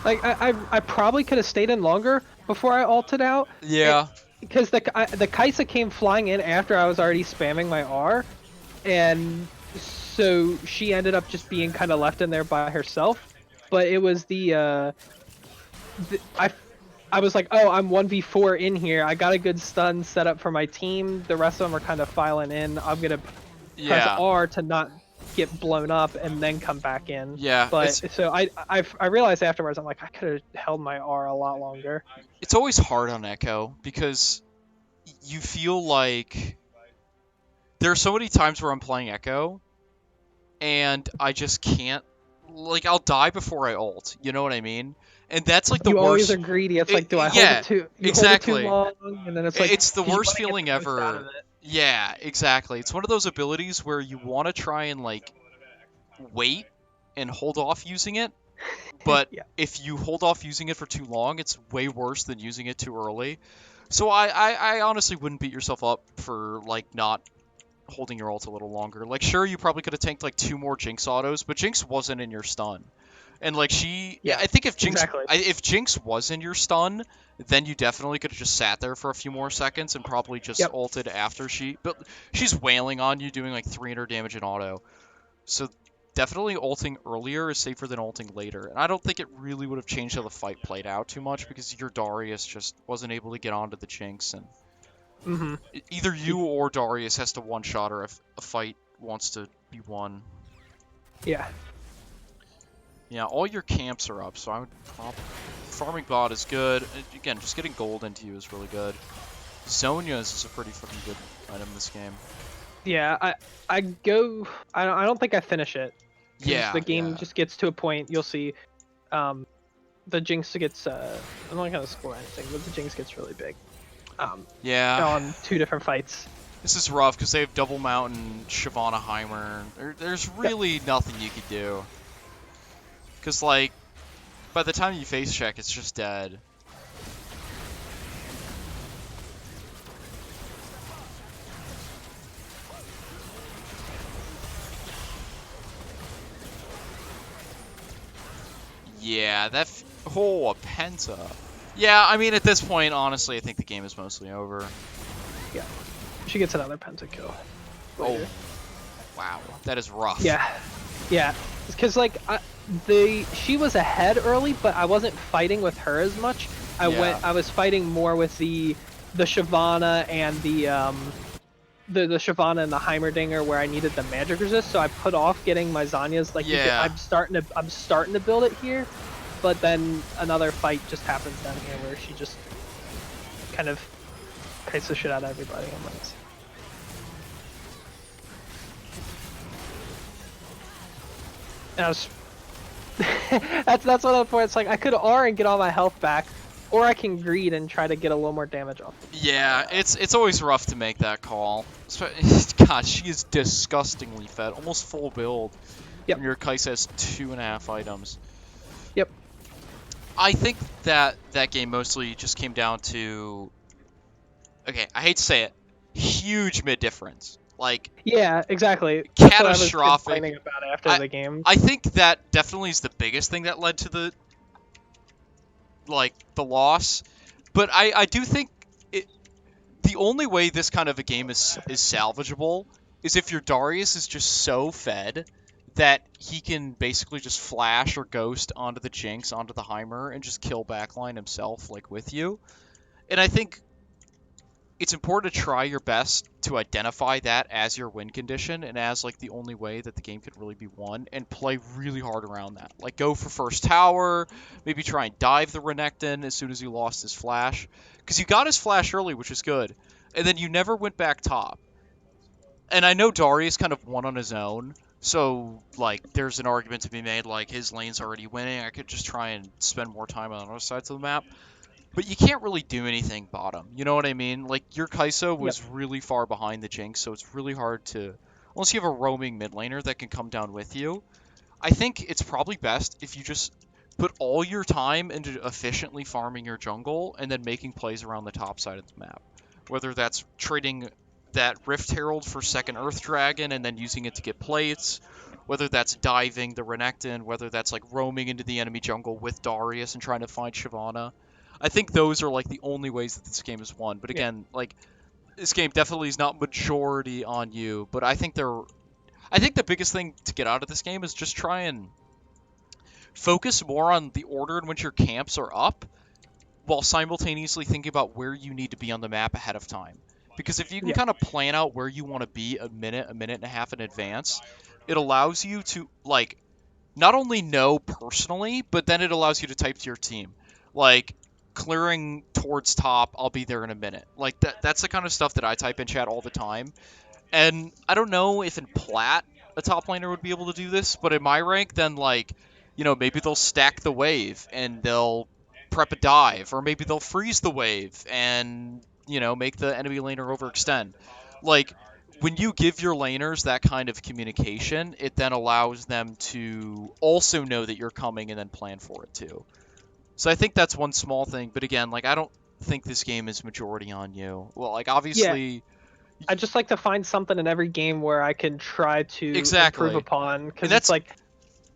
Like I probably could have stayed in longer before I ulted out. Yeah. Because the Kaisa came flying in after I was already spamming my R, and so she ended up just being kind of left in there by herself. But it was the I was like, oh, I'm 1v4 in here. I got a good stun set up for my team. The rest of them are kind of filing in. I'm gonna press Yeah. R to not get blown up and then come back in. Yeah. But so I realized afterwards, I'm like, I could have held my R a lot longer. It's always hard on Echo because you feel like There's so many times where I'm playing Echo and I just can't. Like, I'll die before I ult. You know what I mean? And that's like the You always are worst. greedy. It's like, do I hold it Yeah, too? You hold it too exactly. long, and then it's like, It's the because you worst want to get feeling the most out of ever. it. Yeah, exactly. It's one of those abilities where you want to try and like wait and hold off using it, but Yeah. if you hold off using it for too long, it's way worse than using it too early. So I honestly wouldn't beat yourself up for like not holding your ult a little longer. Like, sure, you probably could have tanked like 2 more Jinx autos, but Jinx wasn't in your stun. And like Yeah. I think if Exactly. if Jinx was in your stun, then you definitely could have just sat there for a few more seconds and probably just Yep. ulted after but she's wailing on you, doing like 300 damage in auto. So definitely ulting earlier is safer than ulting later. And I don't think it really would have changed how the fight played out too much because your Darius just wasn't able to get onto the Jinx, and Mm-hmm. either you or Darius has to one-shot her if a fight wants to be won. Yeah. Yeah, all your camps are up, so I would probably... Farming bot is good. Again, just getting gold into you is really good. Zhonya's is a pretty fucking good item this game. Yeah. I don't think I finish it because Yeah, the game yeah. just gets to a point. You'll see, um, the Jinx gets. I'm not gonna score anything, but the Jinx gets really big. Yeah. On 2 different fights. This is rough because they have Double Mountain, Shyvana Heimer. There's really nothing you could do. Because, like, by the time you face check, it's just dead. Yeah, oh, a Penta. Yeah, I mean, at this point, honestly, I think the game is mostly over. Yeah. She gets another pentakill. Oh, wow. That is rough. Yeah. Yeah. Because, like, she was ahead early, but I wasn't fighting with her as much. I was fighting more with the Shyvana and the Shyvana and the Heimerdinger where I needed the magic resist, so I put off getting my Zanya's. Like, Yeah. I'm starting to build it here, but then another fight just happens down here where she just kind of kites the shit out of everybody at once. And I was that's one of the points. Like, I could R and get all my health back, or I can greed and try to get a little more damage off. Yeah, it's always rough to make that call. God, she is disgustingly fed, almost full build. Yep. When your Kai'Sa has 2.5 items. Yep. I think that game mostly just came down to, okay, I hate to say it, huge mid difference. Like, yeah, exactly. That's what I was catastrophic. complaining about after the game. I think that definitely is the biggest thing that led to the loss. But I do think the only way this kind of a game is salvageable is if your Darius is just so fed that he can basically just flash or ghost onto the Jinx, onto the Heimer, and just kill backline himself, like, with you. And I think it's important to try your best to identify that as your win condition and as, like, the only way that the game could really be won, and play really hard around that. Like, go for first tower, maybe try and dive the Renekton as soon as he lost his flash. Because you got his flash early, which is good, and then you never went back top. And I know Darius kind of won on his own, so, like, there's an argument to be made, like, his lane's already winning, I could just try and spend more time on other sides of the map. But you can't really do anything bottom. You know what I mean? Like, your Kai'Sa was really far behind the Jinx, so it's really hard to... Unless you have a roaming mid laner that can come down with you. I think it's probably best if you just put all your time into efficiently farming your jungle and then making plays around the top side of the map. Whether that's trading that Rift Herald for second Earth Dragon and then using it to get plates, whether that's diving the Renekton, whether that's, like, roaming into the enemy jungle with Darius and trying to find Shyvana. I think those are, like, the only ways that this game is won. But again, like, this game definitely is not majority on you. But I think the biggest thing to get out of this game is just try and focus more on the order in which your camps are up, while simultaneously thinking about where you need to be on the map ahead of time. Because if you can kind of plan out where you want to be a minute and a half in advance, it allows you to, like, not only know personally, but then it allows you to type to your team. Like, clearing towards top, I'll be there in a minute. Like, that's the kind of stuff that I type in chat all the time. And I don't know if in Plat a top laner would be able to do this, but in my rank, then like, maybe they'll stack the wave and they'll prep a dive, or maybe they'll freeze the wave and make the enemy laner overextend. Like when you give your laners that kind of communication, it then allows them to also know that you're coming and then plan for it too. So I think that's one small thing, but again, like I don't think this game is majority on you. Well, like Yeah, obviously, I just like to find something in every game where I can try to improve exactly. upon, And because it's that's like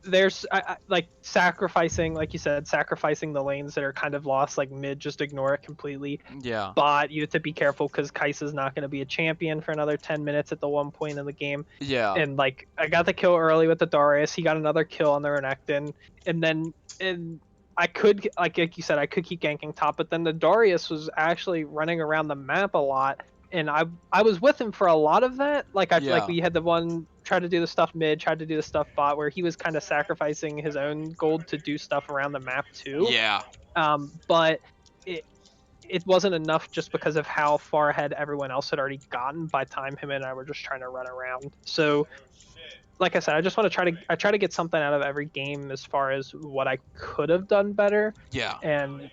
there's like sacrificing, like you said, sacrificing the lanes that are kind of lost, like mid, just ignore it completely. yeah. But you have to be careful because Kai'Sa's not going to be a champion for another 10 minutes at the one point in the game. Yeah. And like I got the kill early with the Darius, he got another kill on the Renekton, and then and I could, like you said, I could keep ganking top, but then the Darius was actually running around the map a lot, and I was with him for a lot of that. Like Yeah. we had the one try to do the stuff mid, tried to do the stuff bot, where he was kind of sacrificing his own gold to do stuff around the map too. Yeah. But it it wasn't enough just because of how far ahead everyone else had already gotten by the time him and I were just trying to run around. So like I said, I just want to try to get something out of every game as far as what I could have done better, Yeah. and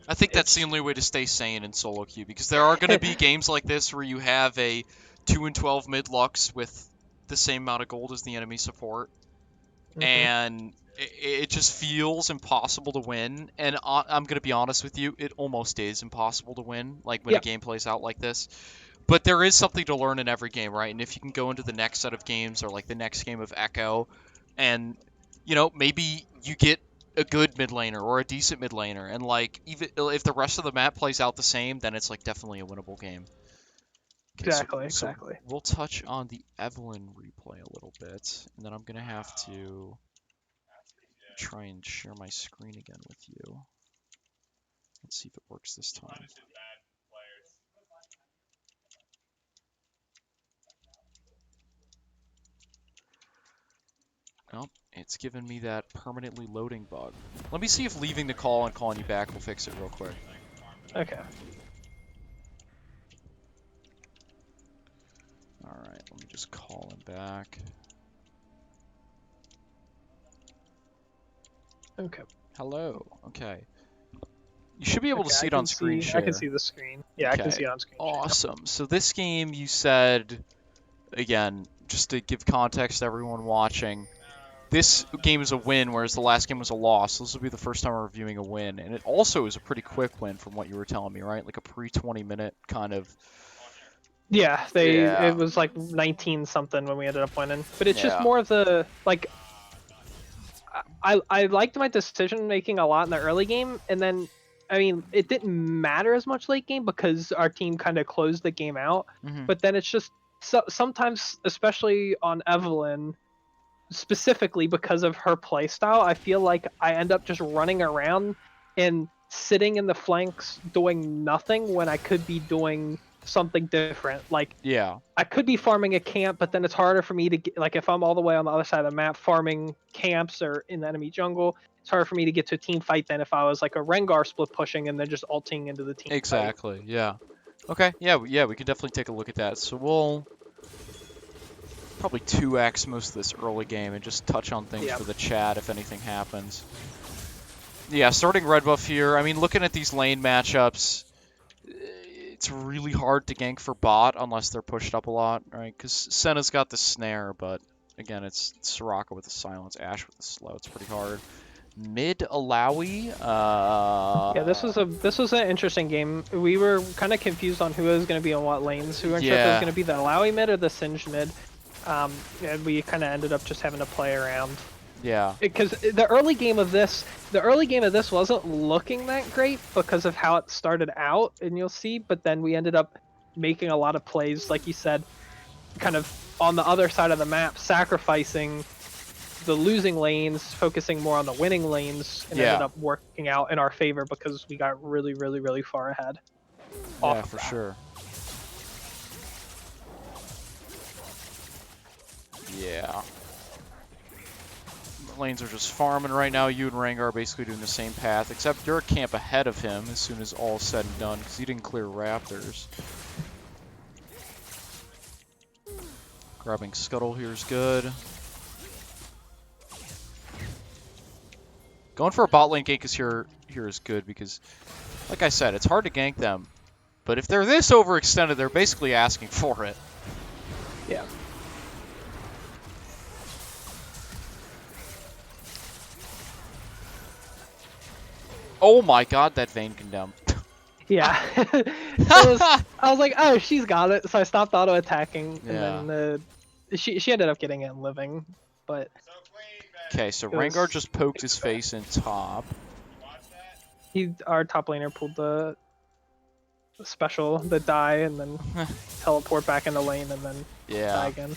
I think that's the it's only way to stay sane in solo queue because there are going to be games like this where you have a 2 and 12 mid Lux with the same amount of gold as the enemy support, Mhm. and it just feels impossible to win. And I'm going to be honest with you, it almost is impossible to win, like when a Yep, game plays out like this. But there is something to learn in every game, right? And if you can go into the next set of games or like the next game of Echo, and maybe you get a good mid laner or a decent mid laner, and like even if the rest of the map plays out the same, then it's like definitely a winnable game. Okay, so exactly, so exactly. we'll touch on the Evelyn replay a little bit, and then I'm gonna have to try and share my screen again with you. Let's see if it works this time. Oh, it's given me that permanently loading bug. Let me see if leaving the call and calling you back will fix it real quick. Okay. Alright, let me just call him back. Okay. Hello. Okay. You should be able to Okay. see it on screen I can share. see the screen. Yeah, I can Okay. see it on screen share now. Awesome. So this game, you said, again, just to give context to everyone watching, this game is a win, whereas the last game was a loss. This will be the first time we're reviewing a win. And it also is a pretty quick win from what you were telling me, right? Like a pre-20 minute kind of... Yeah, it Yeah. was like 19 something when we ended up winning, but it's just Yeah. more of the like I liked my decision making a lot in the early game, and then I mean it didn't matter as much late game because our team kind of closed the game out. Hmm. But then it's just sometimes, especially on Evelyn, specifically because of her playstyle, I feel like I end up just running around and sitting in the flanks doing nothing when I could be doing something different. Like Yeah. I could be farming a camp, but then it's harder for me to get, like if I'm all the way on the other side of the map farming camps or in the enemy jungle, it's harder for me to get to a team fight than if I was like a Rengar split pushing and then just ulting into the team fight. Exactly. Yeah. Okay. Yeah. Yeah. We can definitely take a look at that. So we'll probably 2x most of this early game and just touch on things Yeah. for the chat if anything happens. Yeah. Starting red buff here. I mean, looking at these lane matchups, it's really hard to gank for bot unless they're pushed up a lot, right? Because Senna's got the snare, but again, it's Soraka with the silence, Ashe with the slow. It's pretty hard. Mid Alawi. Yeah, this was an interesting game. We were kind of confused on who was going to be on what lanes. We weren't sure if it was Yeah. going to be the Alawi mid or the Singed mid. And we kind of ended up just having to play around. Yeah. Because the early game of this wasn't looking that great because of how it started out, and you'll see. But then we ended up making a lot of plays, like you said, kind of on the other side of the map, sacrificing the losing lanes, focusing more on the winning lanes, and ended Yeah. up working out in our favor because we got really, really, really far ahead. Yeah, Off of for that. sure. Yeah. Lanes are just farming right now. You and Rengar are basically doing the same path, except you're a camp ahead of him as soon as all is said and done, because he didn't clear Raptors. Grabbing Scuttle here is good. Going for a bot lane gank here is good because, like I said, it's hard to gank them. But if they're this overextended, they're basically asking for it. Yeah. Oh my god, that Vayne condemn. Yeah. I was like, oh, she's got it. So I stopped auto attacking, and then she ended up getting it and living. But okay, so Rengar just poked his face in top. Our top laner pulled the special, the die, and then teleport back in the lane, and then die again.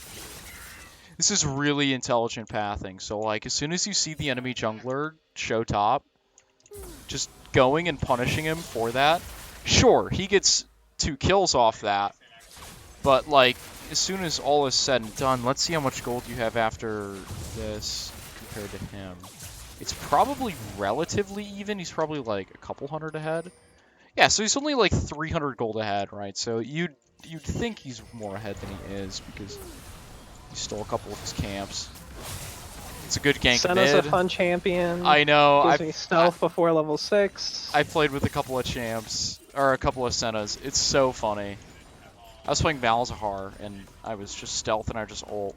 This is really intelligent pathing. So like, as soon as you see the enemy jungler show top, just going and punishing him for that. Sure, he gets 2 kills off that, but like, as soon as all is said and done, let's see how much gold you have after this compared to him. It's probably relatively even. He's probably like a couple hundred ahead. Yeah, so he's only like 300 gold ahead, right? So you'd think he's more ahead than he is because he stole a couple of his camps. It's a good gank Senna's mid. a fun champion. I know. Gives me stealth before level 6. I played with a couple of champs, or a couple of Sennas. It's so funny. I was playing Malzahar, and I was just stealth, and I just ult.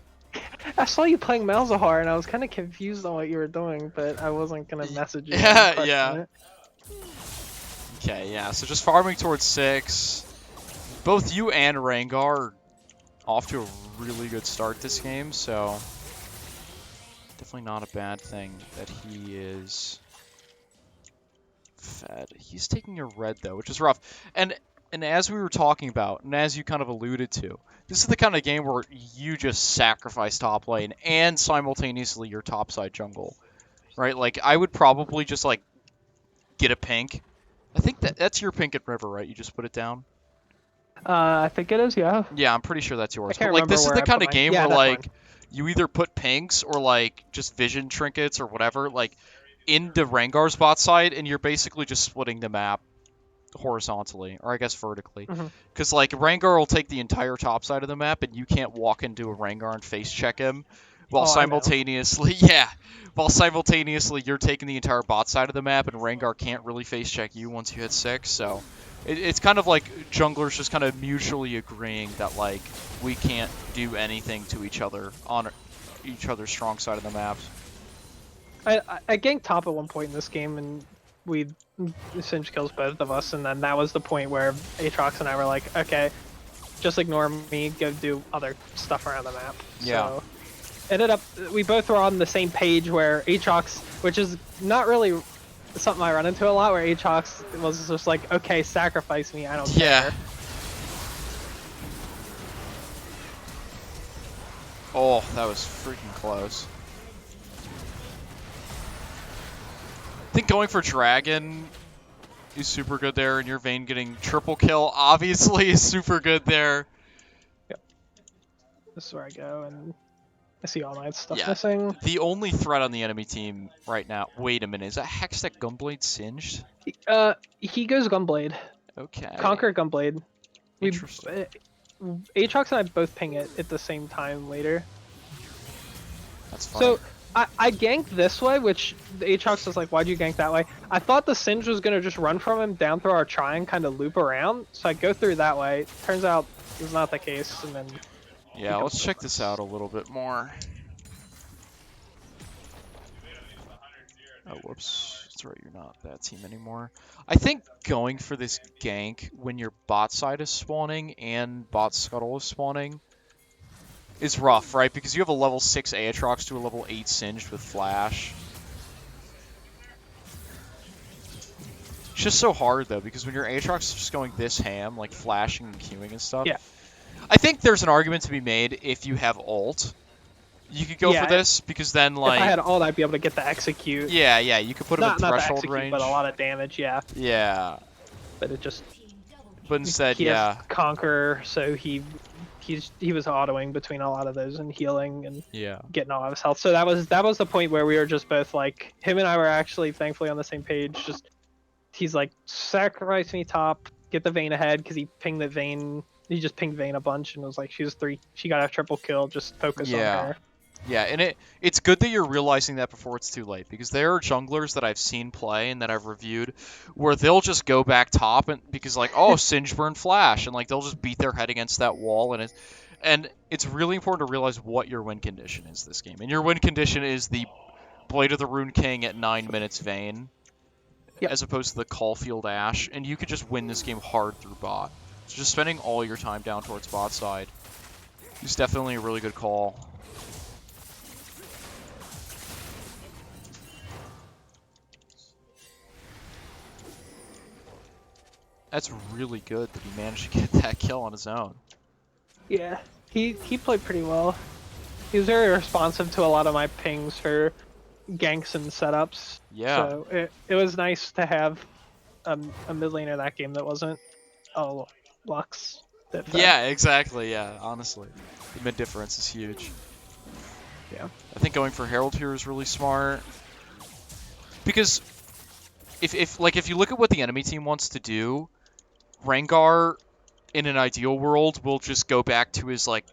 I saw you playing Malzahar, and I was kind of confused on what you were doing, but I wasn't going to message you. Yeah. Okay, yeah, so just farming towards 6. Both you and Rengar are off to a really good start this game, so definitely not a bad thing that he is fed. He's taking a red, though, which is rough. And as we were talking about, and as you kind of alluded to, this is the kind of game where you just sacrifice top lane and simultaneously your topside jungle, right? Like, I would probably just, like, get a pink. I think that's your pink at river, right? You just put it down? I think it is, yeah. Yeah, I'm pretty sure that's yours. But like, this is the kind of game where, like, mine. You either put pinks or, like, just vision trinkets or whatever, like, into Rengar's bot side, and you're basically just splitting the map horizontally, or I guess vertically. Because, like, Rengar will take the entire top side of the map, and you can't walk into a Rengar and face check him, while simultaneously, while simultaneously you're taking the entire bot side of the map, and Rengar can't really face check you once you hit 6, so it's kind of like junglers just kind of mutually agreeing that, like, we can't do anything to each other on each other's strong side of the maps. I ganked top at one point in this game, and we Singe kills both of us, and then that was the point where Aatrox and I were like, okay, just ignore me, go do other stuff around the map. Yeah. So we both were on the same page where Aatrox, which is not really something I run into a lot, where Aatrox was just like, okay, sacrifice me, I don't care. Oh, that was freaking close. I think going for Dragon is super good there, and your Vayne getting triple kill obviously is super good there. Yep. This is where I go, and I see all my stuff missing. The only threat on the enemy team right now... Wait a minute, is that Hextech Gunblade singed? He goes Gunblade. Okay. Conquer Gunblade. Interesting. Aatrox and I both ping it at the same time later. That's funny. So, I ganked this way, which the Aatrox was like, why'd you gank that way? I thought the Singe was going to just run from him down through our try and kind of loop around, so I go through that way. Turns out it was not the case, and then... Yeah, let's check this out a little bit more. Oh, whoops. That's right, you're not that team anymore. I think going for this gank when your bot side is spawning and bot scuttle is spawning is rough, right? Because you have a level 6 Aatrox to a level 8 Singed with Flash. It's just so hard, though, because when your Aatrox is just going this ham, like flashing and queuing and stuff, I think there's an argument to be made if you have ult. You could go for this, because then, like... If I had ult, I'd be able to get the execute. Yeah, you could put him in threshold range. But a lot of damage, Yeah. But it just... But instead, he has Conquer, so he was autoing between a lot of those and healing and getting all of his health. So that was the point where we were just both like, him and I were actually thankfully on the same page. Just he's like, sacrifice me top, get the Vayne ahead, because he pinged the Vayne he just pinged Vayne a bunch and was like, she got a triple kill, just focus on Yeah. her. Yeah, and it's good that you're realizing that before it's too late, because there are junglers that I've seen play and that I've reviewed where they'll just go back top and because like, oh, Singe burn flash, and like they'll just beat their head against that wall, and it's really important to realize what your win condition is this game. And your win condition is the Blade of the Rune King at 9 minutes Vayne, Yep. as opposed to the Caulfield Ashe, and you could just win this game hard through bot. So just spending all your time down towards bot side is definitely a really good call. That's really good that he managed to get that kill on his own. Yeah, he played pretty well. He was very responsive to a lot of my pings for ganks and setups. Yeah. So it was nice to have a mid laner that game that wasn't Lux that fed. Yeah, exactly. Yeah, honestly. The mid difference is huge. Yeah. I think going for Herald here is really smart. Because if you look at what the enemy team wants to do, Rengar in an ideal world will just go back to his like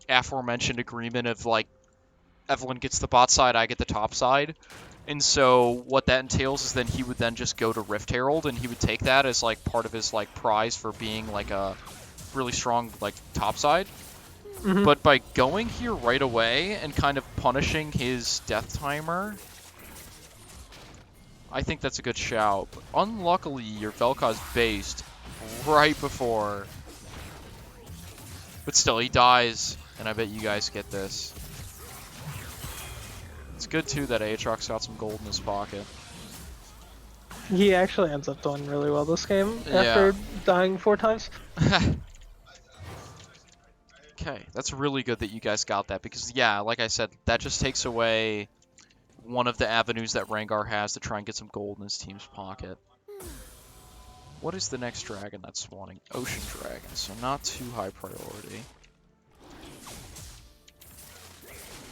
aforementioned agreement of like Evelyn gets the bot side, I get the top side. And so what that entails is then he would then just go to Rift Herald and he would take that as like part of his like prize for being like a really strong like top side. Mm-hmm. But by going here right away and kind of punishing his death timer, I think that's a good shout. But unluckily, your Vel'Koz based right before. But still, he dies, and I bet you guys get this. It's good, too, that Aatrox got some gold in his pocket. He actually ends up doing really well this game after dying 4 times. Okay, that's really good that you guys got that, because, yeah, like I said, that just takes away one of the avenues that Rengar has to try and get some gold in his team's pocket. What is the next dragon that's spawning? Ocean Dragon, so not too high priority.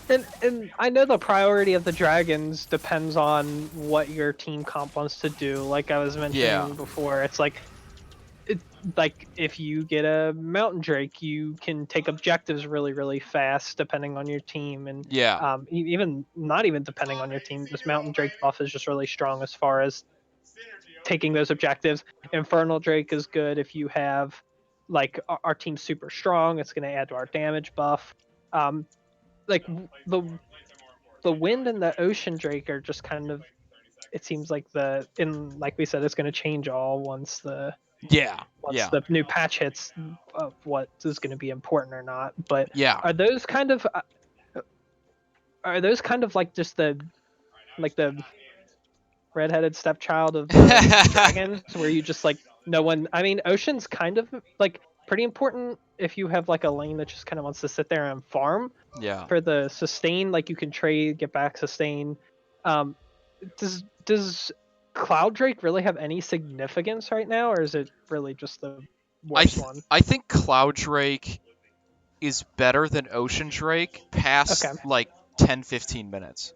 And I know the priority of the dragons depends on what your team comp wants to do. Like I was mentioning before, it's like if you get a Mountain Drake, you can take objectives really, really fast depending on your team. And even not even depending on your team, this Mountain Drake buff is just really strong as far as taking those objectives. Infernal Drake is good if you have like our team's super strong. It's going to add to our damage buff. Like the wind and the ocean drake are just kind of, it seems like like we said, it's going to change all once the new patch hits of what is going to be important or not. But are those kind of like just the redheaded stepchild of the dragons where you just like no one, I mean ocean's kind of like pretty important if you have like a lane that just kind of wants to sit there and farm. For the sustain, like you can trade, get back sustain. Does Cloud Drake really have any significance right now, or is it really just the worst one? I think Cloud Drake is better than Ocean Drake past like 10-15 minutes.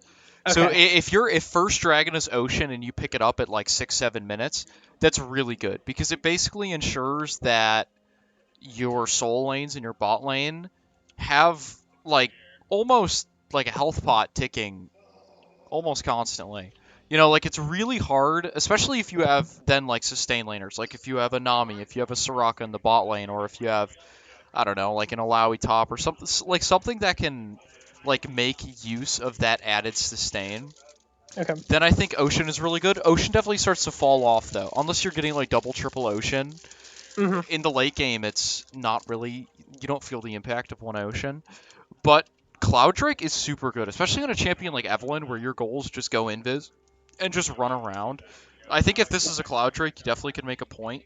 So if first dragon is Ocean and you pick it up at like 6-7 minutes, that's really good because it basically ensures that your soul lanes and your bot lane have like almost like a health pot ticking almost constantly. You know, like it's really hard, especially if you have then like sustain laners, like if you have a Nami, if you have a Soraka in the bot lane, or if you have, I don't know, like an Alawi top or something that can like make use of that added sustain. Then I think Ocean is really good. Ocean definitely starts to fall off though, unless you're getting like double, triple Ocean. In the late game, it's not really, you don't feel the impact of one Ocean. But Cloud Drake is super good, especially on a champion like Evelyn, where your goals just go invis and just run around. I think if this is a Cloud Drake, you definitely could make a point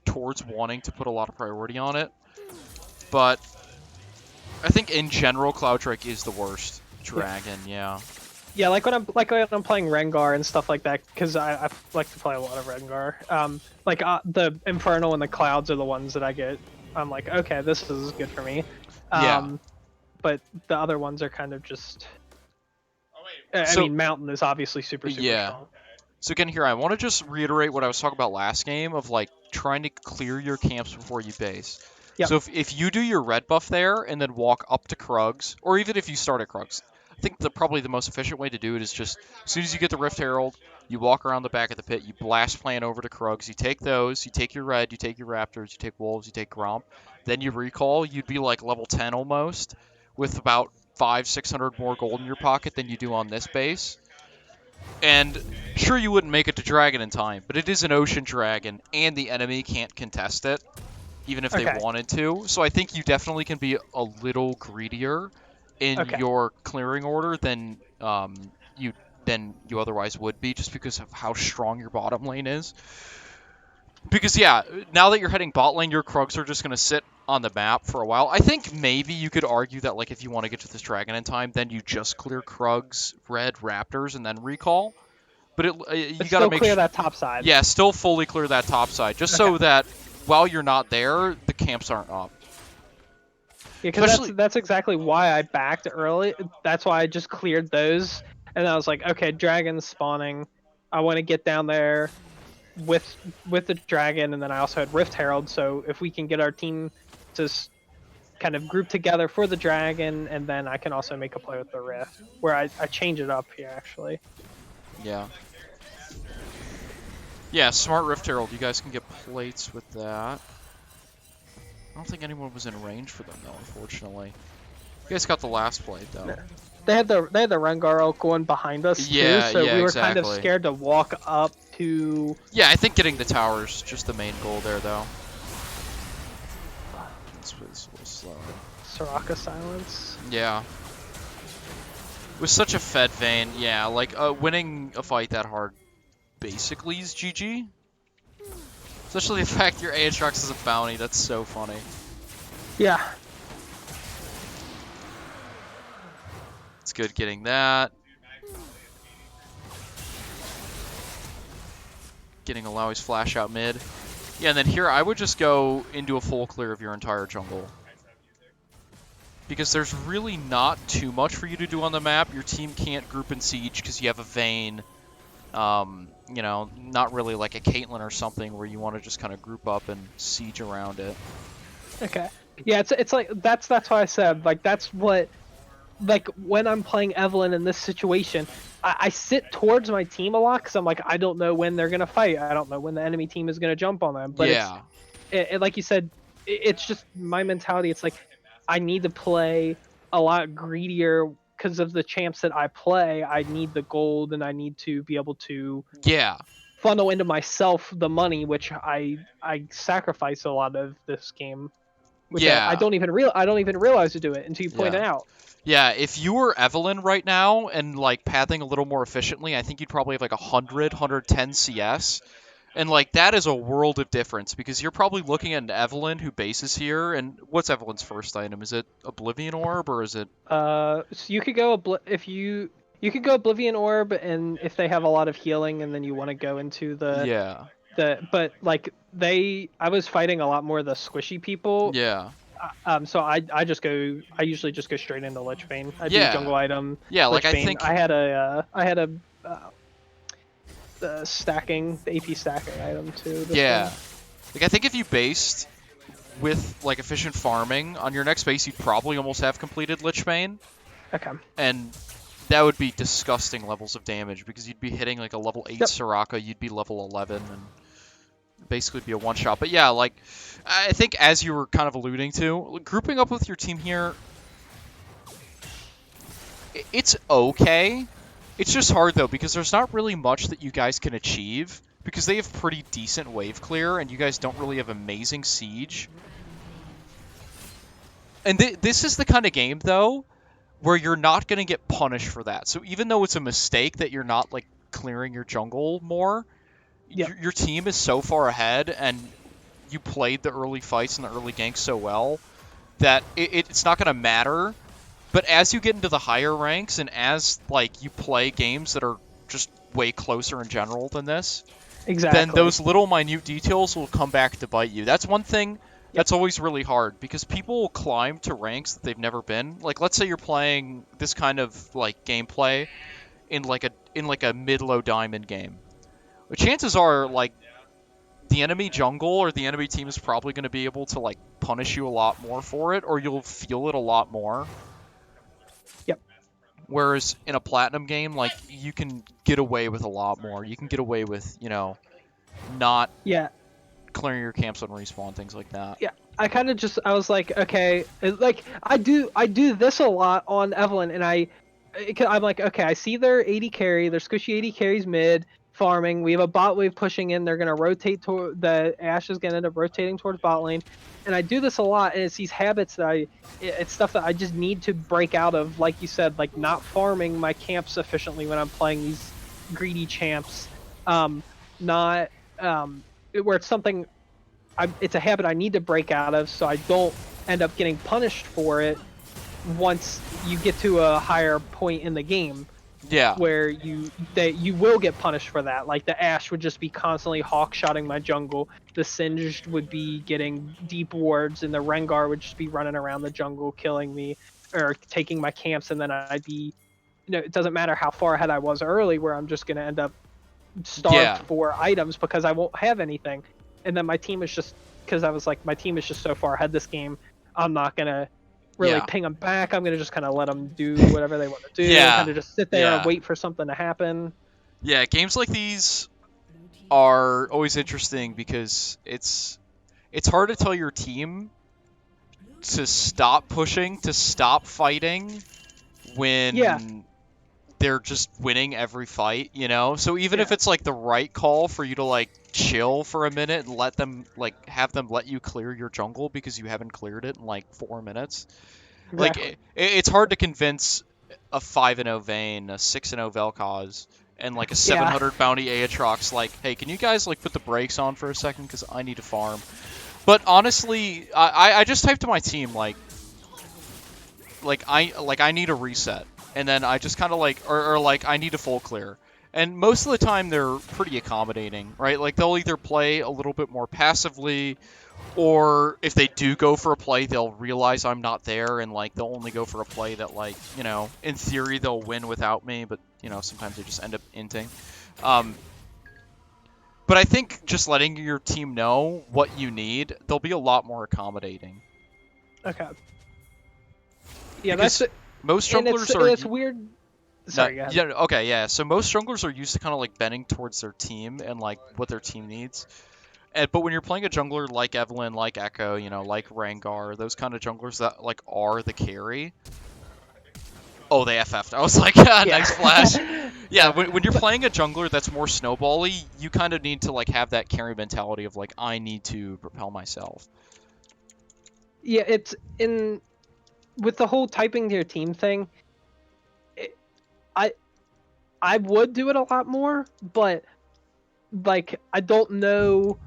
towards wanting to put a lot of priority on it. But I think in general, Cloud Drake is the worst dragon, Yeah, like when I'm playing Rengar and stuff like that, because I like to play a lot of Rengar. The Infernal and the Clouds are the ones that I get. I'm like, okay, this is good for me. But the other ones are kind of just. I mean, Mountain is obviously super strong. So again, here I want to just reiterate what I was talking about last game of like trying to clear your camps before you base. Yep. So if you do your red buff there and then walk up to Krugs, or even if you start at Krugs, I think probably the most efficient way to do it is just as soon as you get the Rift Herald, you walk around the back of the pit, you blast plan over to Krugs, you take those, you take your red, you take your Raptors, you take Wolves, you take Gromp, then you recall, you'd be like level 10 almost, with about 500-600 more gold in your pocket than you do on this base. And sure, you wouldn't make it to Dragon in time, but it is an Ocean Dragon, and the enemy can't contest it, even if they Okay. wanted to. So I think you definitely can be a little greedier in Okay. your clearing order you than you otherwise would be, just because of how strong your bottom lane is. Because yeah, now that you're heading bot lane, your Krugs are just going to sit on the map for a while. I think maybe you could argue that like if you want to get to this Dragon in time, then you just clear Krugs, Red, Raptors, and then recall. But But you got to still make clear that top side. yeah, still fully clear that top side, just Okay. so that while you're not there, the camps aren't up. Yeah, because Especially, that's exactly why I backed early. That's why I just cleared those, and I was like, okay, dragon's spawning. I want to get down there with the dragon, and then I also had Rift Herald. So if we can get our team to kind of group together for the dragon, and then I can also make a play with the Rift, where I change it up here actually. yeah. Yeah, Smart Rift Herald, you guys can get plates with that. I don't think anyone was in range for them, though, unfortunately. You guys got the last plate, though. They had the Rengaro going behind us Yeah, too, so yeah, we were kind of exactly. scared to walk up to. Yeah, I think getting the tower's just the main goal there, though. This was slow. Soraka silence. Yeah. With such a fed Vayne, yeah, like, winning a fight that hard basically is GG. Especially the fact your Aatrox is a bounty, that's so funny. Yeah. It's good getting that. Getting Alawi's flash out mid. Yeah, and then here I would just go into a full clear of your entire jungle. Because there's really not too much for you to do on the map. Your team can't group and siege because you have a Vayne. You know, not really like a Caitlyn or something where you want to just kind of group up and siege around it. Okay. Yeah, it's like that's why I said like that's what like when I'm playing Evelyn in this situation, I sit towards my team a lot because I'm like I don't know when they're gonna fight. I don't know when the enemy team is gonna jump on them. But Yeah. it's like you said, it's just my mentality. It's like I need to play a lot greedier because of the champs that I play. I need the gold and I need to be able to Yeah. funnel into myself the money, which I sacrifice a lot of this game. Which Yeah. I don't even realize to do it until you point it out. Yeah, if you were Evelyn right now and like pathing a little more efficiently, I think you'd probably have like 100, 110 CS. And like that is a world of difference because you're probably looking at an Evelyn who bases here. And what's Evelyn's first item? Is it Oblivion Orb or is it? So you could go you could go Oblivion Orb, and if they have a lot of healing, and then you want to go into Yeah. but like I was fighting a lot more of the squishy people. Yeah. So I usually just go straight into Lich Bane. I do Yeah. jungle item. Yeah, Lich like I Bane. think. I had a the AP stacking item too. Yeah. One. Like I think if you based with like efficient farming on your next base, you'd probably almost have completed Lich Bane. Okay. And that would be disgusting levels of damage because you'd be hitting like a level 8 Soraka, you'd be level 11, and basically be a one-shot. But yeah, like, I think as you were kind of alluding to, grouping up with your team here, it's okay. It's just hard, though, because there's not really much that you guys can achieve, because they have pretty decent wave clear, and you guys don't really have amazing siege. And this is the kind of game, though, where you're not going to get punished for that. So even though it's a mistake that you're not, like, clearing your jungle more, your team is so far ahead, and you played the early fights and the early ganks so well that it's not going to matter. But as you get into the higher ranks, and as like you play games that are just way closer in general than this, then those little minute details will come back to bite you. That's one thing that's always really hard, because people will climb to ranks that they've never been. Like, let's say you're playing this kind of like gameplay in like a mid-low diamond game. But chances are, like, the enemy jungle or the enemy team is probably going to be able to like punish you a lot more for it, or you'll feel it a lot more. Yep. Whereas in a platinum game, like you can get away with a lot more. You can get away with, not Yeah. clearing your camps on respawn, things like that. Yeah. I was like, okay, like I do this a lot on Evelyn, and I'm like, okay, I see their 80 carry, their squishy 80 carries mid farming. We have a bot wave pushing in. They're gonna rotate toward the Ashe is gonna end up rotating towards bot lane, and I do this a lot. And it's these habits that it's stuff that I just need to break out of. Like you said, like not farming my camps sufficiently when I'm playing these greedy champs. Not where it's something it's a habit I need to break out of, so I don't end up getting punished for it once you get to a higher point in the game Yeah. where you will get punished for that. Like the Ashe would just be constantly hawk shotting my jungle, the Singed would be getting deep wards, and the Rengar would just be running around the jungle killing me or taking my camps, and then I'd be, it doesn't matter how far ahead I was early, where I'm just gonna end up starved Yeah. for items because I won't have anything. And then my team is just, because I was like, my team is just so far ahead this game, I'm not gonna really Yeah. ping them back. I'm gonna just kind of let them do whatever they want to do and kind Yeah. of just sit there and Yeah. wait for something to happen. Yeah, games like these are always interesting because it's hard to tell your team to stop pushing, to stop fighting Yeah, when they're just winning every fight, you know? So even if yeah, it's like the right call for you to like chill for a minute and let them like have them let you clear your jungle because you haven't cleared it in like 4 minutes. Like exactly. it's hard to convince a 5-0 Vayne, a 6-0 Vel'Koz, and like a Yeah, 700 bounty Aatrox like, "Hey, can you guys like put the brakes on for a second cuz I need to farm." But honestly, I just typed to my team I need a reset, and then I just kind of like or like I need a full clear. And most of the time they're pretty accommodating, right? Like they'll either play a little bit more passively, or if they do go for a play, they'll realize I'm not there, and like they'll only go for a play that like in theory they'll win without me, but sometimes they just end up inting. Um, but I think just letting your team know what you need, they'll be a lot more accommodating okay. Yeah, that's because it. most And it's junglers are it's weird. No, Sorry, go ahead. yeah, okay, yeah. So most junglers are used to kind of like bending towards their team and like what their team needs. But when you're playing a jungler like Evelyn, like Echo, like Rengar, those kind of junglers that like are the carry. Oh, they FF'd. I was like, ah, Yeah. nice flash. Yeah, Yeah. when you're But playing a jungler that's more snowbally, you kind of need to like have that carry mentality of like I need to propel myself. yeah, it's in with the whole typing to your team thing. It, I I would do it a lot more, but like I don't know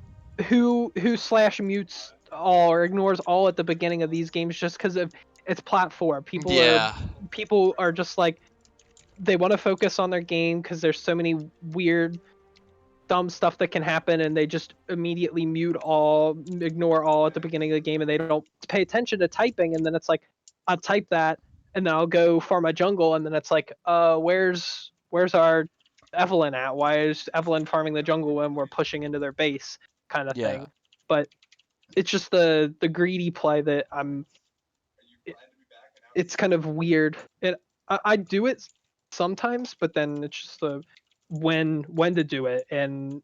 who slash mutes all or ignores all at the beginning of these games just because of its platform. Yeah, People are just like they want to focus on their game because there's so many weird dumb stuff that can happen, and they just immediately mute all, ignore all at the beginning of the game, and they don't pay attention to typing. And then it's like I'll type that, and then I'll go farm my jungle, and then it's like, where's our Evelyn at? Why is Evelyn farming the jungle when we're pushing into their base, kind of yeah, thing? But it's just the greedy play that it, it's kind of weird. And I do it sometimes, but then it's just the when to do it and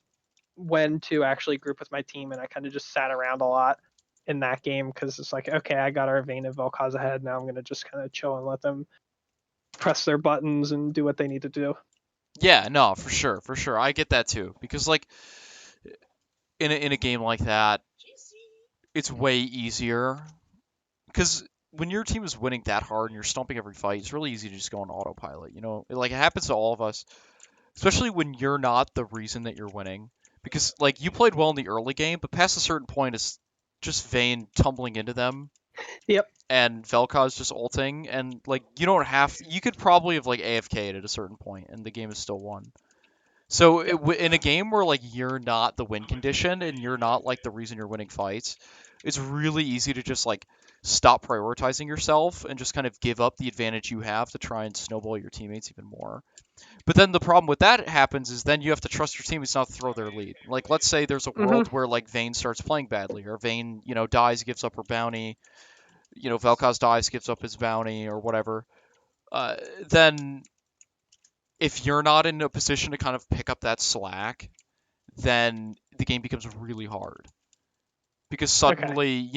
when to actually group with my team, and I kind of just sat around a lot in that game because it's like, okay, I got our Vayne and Vel'Koz ahead. Now I'm gonna just kind of chill and let them press their buttons and do what they need to do. yeah. No, for sure, for sure. I get that too because like in a game like that, it's way easier because when your team is winning that hard and you're stomping every fight, it's really easy to just go on autopilot. Like it happens to all of us, especially when you're not the reason that you're winning. Because like you played well in the early game, but past a certain point, it's just Vayne tumbling into them Yep. and Vel'Koz just ulting, and like you don't have. You could probably have like AFK'd at a certain point, and the game is still won. So Yep. in a game where like you're not the win condition and you're not like the reason you're winning fights, it's really easy to just like stop prioritizing yourself and just kind of give up the advantage you have to try and snowball your teammates even more. But then the problem with that happens is then you have to trust your teammates not to throw their lead. Like let's say there's a Hmm. world where like Vayne starts playing badly, or Vayne, dies, gives up her bounty, Vel'Koz dies, gives up his bounty, or whatever. Uh, then if you're not in a position to kind of pick up that slack, then the game becomes really hard. Because Okay. suddenly,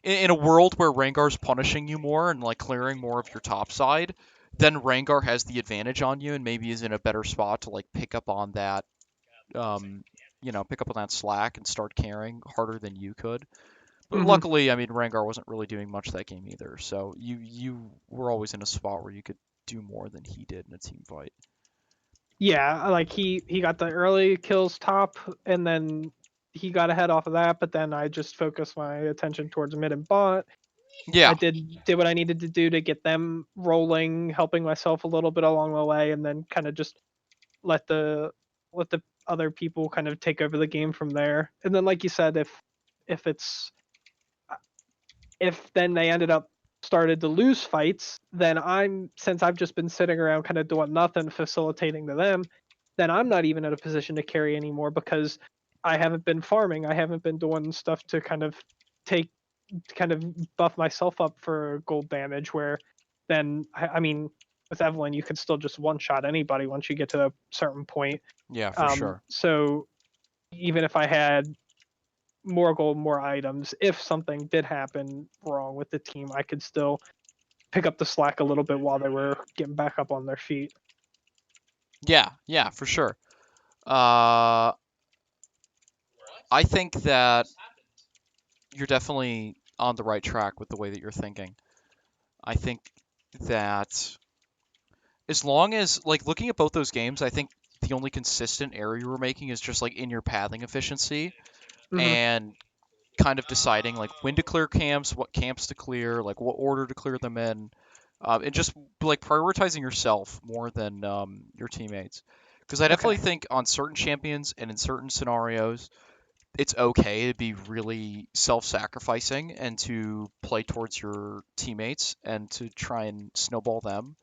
in a world where Rengar's punishing you more and like clearing more of your top side, then Rengar has the advantage on you and maybe is in a better spot to like um, pick up on that slack and start carrying harder than you could. But Hmm. luckily, I mean, Rengar wasn't really doing much that game either, so you were always in a spot where you could do more than he did in a team fight. Yeah, like he got the early kills top, and then he got ahead off of that. But then I just focused my attention towards mid and bot. I Yeah, did what I needed to do to get them rolling, helping myself a little bit along the way, and then kind of just let the let the other people kind of take over the game from there. And then, like you said, if it's if then they ended up started to lose fights, then since I've just been sitting around kind of doing nothing, facilitating to them, then I'm not even in a position to carry anymore because I haven't been farming. I haven't been doing stuff to take kind of buff myself up for gold damage. Where then I mean, with Evelyn, you could still just one shot anybody once you get to a certain point. yeah, for sure. So even if I had more gold, more items, if something did happen wrong with the team, I could still pick up the slack a little bit while they were getting back up on their feet. Yeah, yeah, for sure. Uh, I think that you're definitely on the right track with the way that you're thinking. I think that as long as like looking at both those games, I think the only consistent error you were making is just like in your pathing efficiency Hmm. and kind of deciding like when to clear camps, what camps to clear, like what order to clear them in, and just like prioritizing yourself more than your teammates. Because I definitely Okay. think on certain champions and in certain scenarios, it's okay to be really self-sacrificing and to play towards your teammates and to try and snowball them.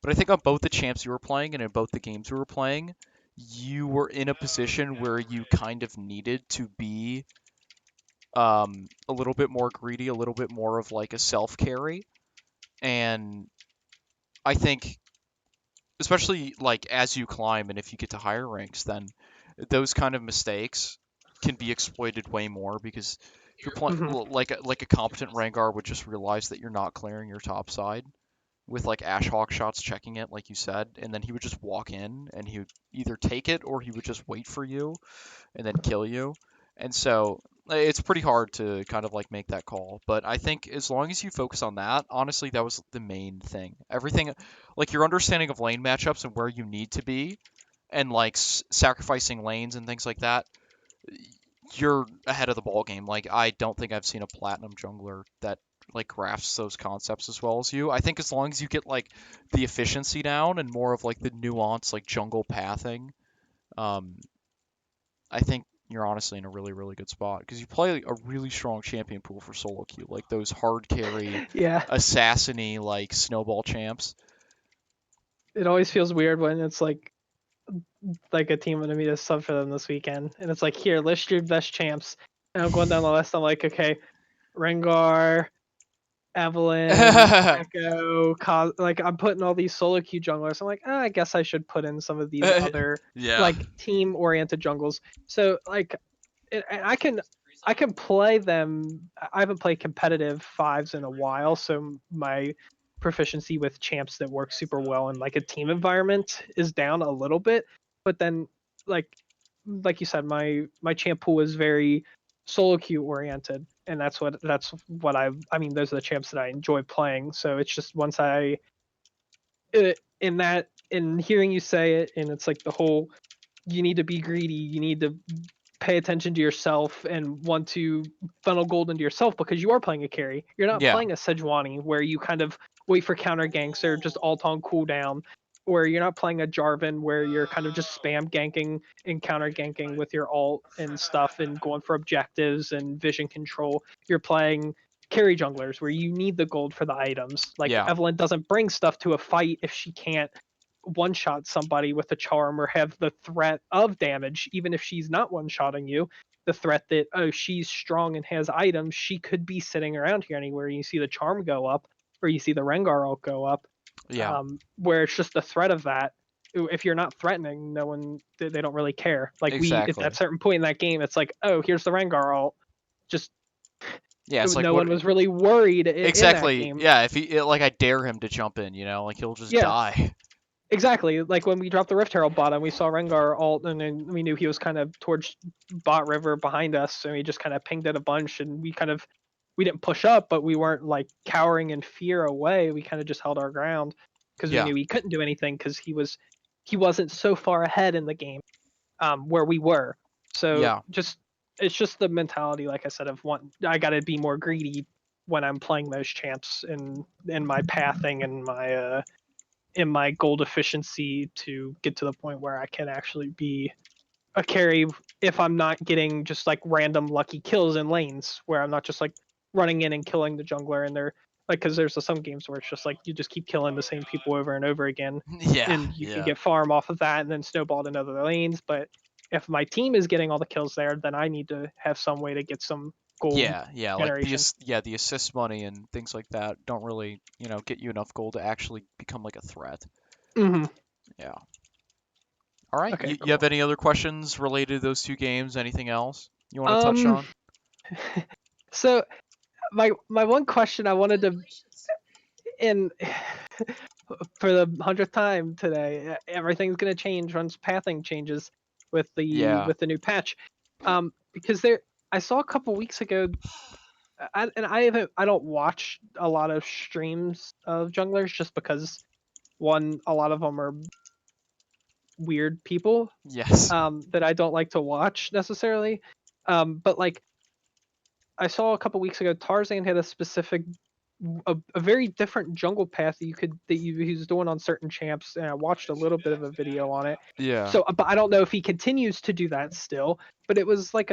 But I think on both the champs you were playing and in both the games you were playing, you were in a position where you kind of needed to be a little bit more greedy, a little bit more of like a self carry. And I think, especially like as you climb and if you get to higher ranks, then those kind of mistakes can be exploited way more because if you're playing Hmm. like a competent Rengar would just realize that you're not clearing your top side with like Ash Hawk shots checking it, like you said, and then he would just walk in and he would either take it or he would just wait for you and then kill you. And so it's pretty hard to kind of like make that call. But I think as long as you focus on that, honestly, that was the main thing. Everything, like your understanding of lane matchups and where you need to be, and like sacrificing lanes and things like that, you're ahead of the ball game. Like I don't think I've seen a platinum jungler that like grasps those concepts as well as you. I think as long as you get like the efficiency down and more of like the nuance like jungle pathing, um, I think you're honestly in a really, really good spot because you play a really strong champion pool for solo queue, like those hard carry, Yeah. assassiny like snowball champs. It always feels weird when it's like a team wanted me to sub for them this weekend, and it's like, here, list your best champs. And I'm going down the list. I'm like, okay, Rengar, Evelyn, Echo, like I'm putting all these solo queue junglers. I'm like, I guess I should put in some of these other Yeah. like team oriented jungles. So like, and I can play them. I haven't played competitive fives in a while, so my proficiency with champs that work super well in like a team environment is down a little bit. But then like like you said, my champ pool is very solo queue oriented, and that's what I mean. Those are the champs that I enjoy playing. So it's just once in hearing you say it, and it's like the whole you need to be greedy, you need to pay attention to yourself and want to funnel gold into yourself because you are playing a carry. You're not Yeah. playing a Sejuani where you kind of wait for counter ganks or just alt on cooldown, or you're not playing a Jarvan where you're kind of just spam ganking and counter ganking with your alt and stuff and going for objectives and vision control. You're playing carry junglers where you need the gold for the items. Like Yeah. Evelyn doesn't bring stuff to a fight if she can't one shot somebody with a charm or have the threat of damage, even if she's not one shotting you. The threat that, oh, she's strong and has items, she could be sitting around here anywhere. You see the charm go up, or you see the Rengar ult go up, Yeah. where it's just the threat of that. If you're not threatening, no one, they don't really care. Like we at that Exactly. certain point in that game, it's like, oh, here's the Rengar ult. Just Yeah, it's like no what one was really worried in that exactly. game. Yeah, if he like I dare him to jump in, like he'll just Yeah, die. exactly. Like when we dropped the Rift Herald bottom, we saw Rengar ult, and then we knew he was kind of towards bot river behind us, and we just kind of pinged it a bunch, and we didn't push up, but we weren't like cowering in fear away. We kind of just held our ground because we Yeah. knew he couldn't do anything because he wasn't so far ahead in the game where we were. So Yeah. just it's just the mentality, like I said, of I got to be more greedy when I'm playing those champs in my pathing and my in my gold efficiency to get to the point where I can actually be a carry if I'm not getting just like random lucky kills in lanes where I'm not just like running in and killing the jungler and they're like because there's some games where it's just like you just keep killing the same people over and over again Yeah. and you can Yeah. get farm off of that and then snowball into other lanes. But if my team is getting all the kills there, then I need to have some way to get some gold Yeah, yeah, like generation. the assist money and things like that don't really, get you enough gold to actually become like a threat. Hmm. Yeah. All right. Okay, You have cool. any other questions related to those two games? Anything else you want to touch Um, on? so my one question I wanted to in for the 100th time today. Everything's going to change once pathing changes Yeah. with the new patch. Because I saw a couple weeks ago, and I don't watch a lot of streams of junglers just because one, a lot of them are weird people Yes. that I don't like to watch necessarily. But like I saw a couple weeks ago, Tarzan had a specific a very different jungle path that he was doing on certain champs, and I watched a little bit of a video on it. Yeah. So, but I don't know if he continues to do that still. But it was like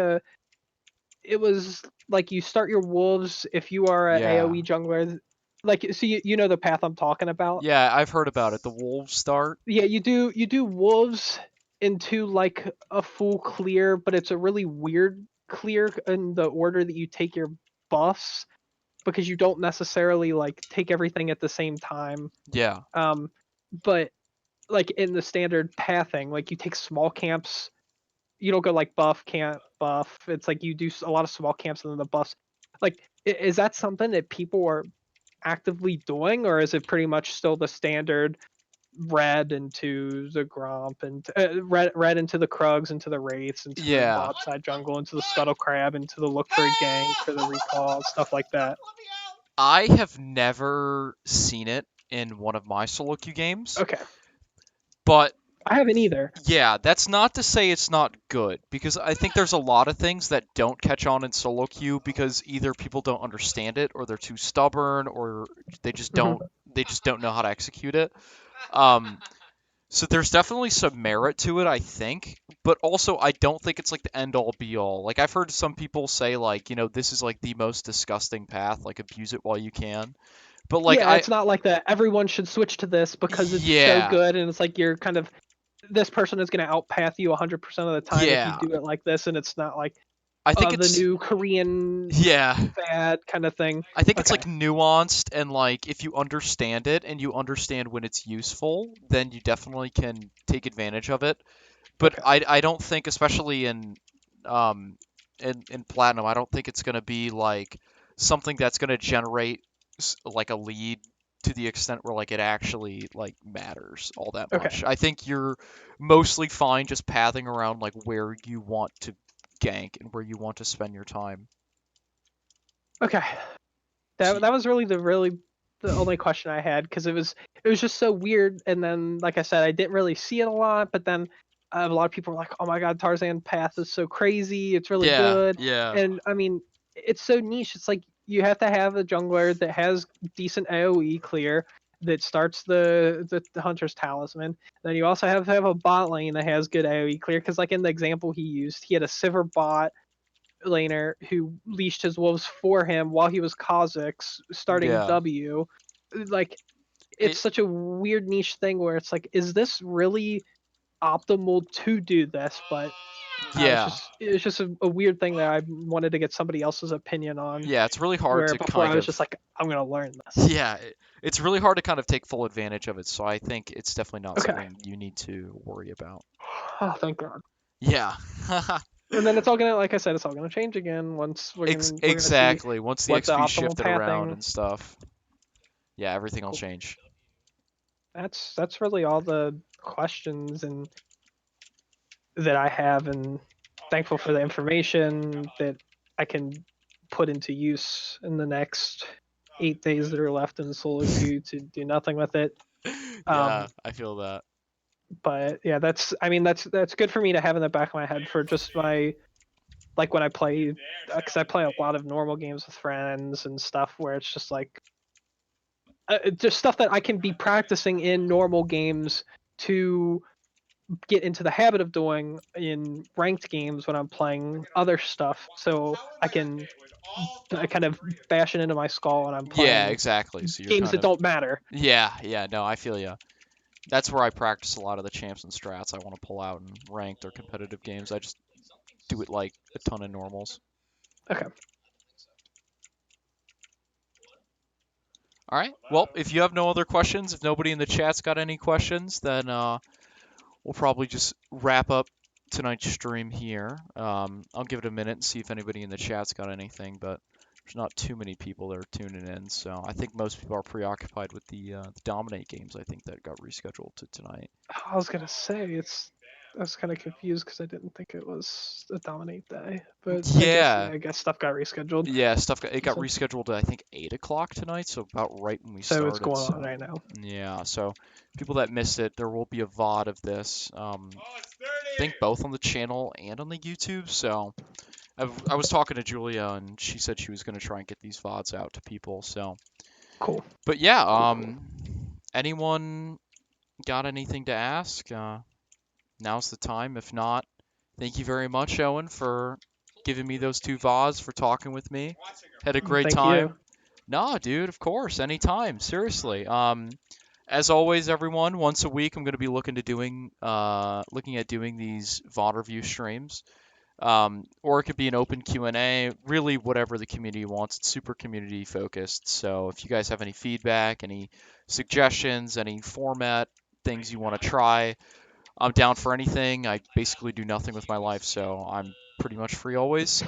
you start your wolves if you are a Yeah. AOE jungler, like so you know the path I'm talking about. Yeah, I've heard about it. The wolves start. Yeah, you do wolves into like a full clear, but it's a really weird clear in the order that you take your buffs because you don't necessarily like take everything at the same time. Yeah. Um, but like in the standard pathing, like you take small camps. You don't go like buff camp buff. It's like you do a lot of small camps and then the buffs. Like, is that something that people are actively doing, or is it pretty much still the standard red into the Gromp and red into the Krugs, into the Wraiths, into the Yeah. bot side jungle, into the Scuttle Crab, into the look for a gank for the recall, stuff like that? I have never seen it in one of my solo queue games, Okay, but I haven't either. yeah, that's not to say it's not good because I think there's a lot of things that don't catch on in solo queue because either people don't understand it or they're too stubborn or they just Hmm. don't they just don't know how to execute it. Um, so there's definitely some merit to it, I think, but also I don't think it's like the end all be all. Like I've heard some people say like, this is like the most disgusting path, like abuse it while you can. But like Yeah, I it's not like that. Everyone should switch to this because it's so yeah, good, and it's like you're kind of this person is going to outpath you 100% of the time if you yeah. do it like this, and it's not like I think the it's new Korean yeah. fad kind of thing. I think it's Okay, like nuanced and like if you understand it and you understand when it's useful, then you definitely can take advantage of it. But okay, I don't think, especially um in platinum, I don't think it's gonna be like something that's gonna generate like a lead to the extent where like it actually like matters all that okay, much. I think you're mostly fine just pathing around like where you want to gank and where you want to spend your time. okay. So, That was really the only question I had because it was just so weird. And then, like I said, I didn't really see it a lot. But then a lot of people were like, "Oh my god, Tarzan Path is so crazy! It's really yeah, good." yeah. And I mean, it's so niche. It's like you have to have a jungler that has decent AOE clear that starts the Hunter's Talisman. Then you also have to have a bot lane that has good AOE clear because, like in the example he used, he had a Sivir bot laner who leashed his wolves for him while he was Kha'Zix starting Yeah. W. Like, it's It such a weird niche thing where it's like, is this really optimal to do this? But yeah. it's just a weird thing that I wanted to get somebody else's opinion on. Yeah, it's really hard Where to before I kind was of just like, I'm gonna learn this. yeah, it's really hard to kind of take full advantage of it. So I think it's definitely not Okay. something you need to worry about. Oh, thank God. Yeah. And then it's all gonna, like I said, it's all gonna change again once we're gonna see Exactly. Once the what the XP optimal shifted around pathing. and stuff, yeah, everything will Cool. change. That's really all the questions and that I have, and thankful for the information that I can put into use in the next 8 days that are left in solo queue to do nothing with it. Yeah, Um, I feel that. but yeah, that's good for me to have in the back of my head for just my, like, when I play, because I play a lot of normal games with friends and stuff where it's just like just stuff that I can be practicing in normal games to get into the habit of doing in ranked games when I'm playing other stuff, so I kind of bash it into my skull when I'm Yeah, playing exactly. So you're games kind that of don't matter. yeah, yeah, no, I feel ya. That's where I practice a lot of the champs and strats I want to pull out in ranked or competitive games. I just do it like a ton of normals. Okay. All right. Well, if you have no other questions, if nobody in the chat's got any questions, then we'll probably just wrap up tonight's stream here. I'll give it a minute and see if anybody in the chat's got anything, but there's not too many people that are tuning in, so I think most people are preoccupied with the Dominate games. I think that got rescheduled to tonight. I was gonna say I was kind of confused because I didn't think it was a dominate day, but Yeah, I guess stuff got rescheduled. yeah, it got So, rescheduled to I think 8 o'clock tonight, so about right when we so it's started. going on So right now. yeah, so people that missed it, there will be a VOD of this. I think both on the channel and on the YouTube. So I was talking to Julia, and she said she was going to try and get these VODs out to people. So, Cool. but yeah, Cool. anyone got anything to ask? Now's the time. If not, thank you very much, Owen, for giving me those two VODs, for talking with me. Had a great Thank you. time. Nah, dude, of course, anytime. Seriously. As always, everyone, once a week, I'm going to be looking at doing these VOD review streams. Or it could be an open Q&A, really whatever the community wants. It's super community focused. So if you guys have any feedback, any suggestions, any format things you want to try, I'm down for anything. I basically do nothing with my life, so I'm pretty much free always.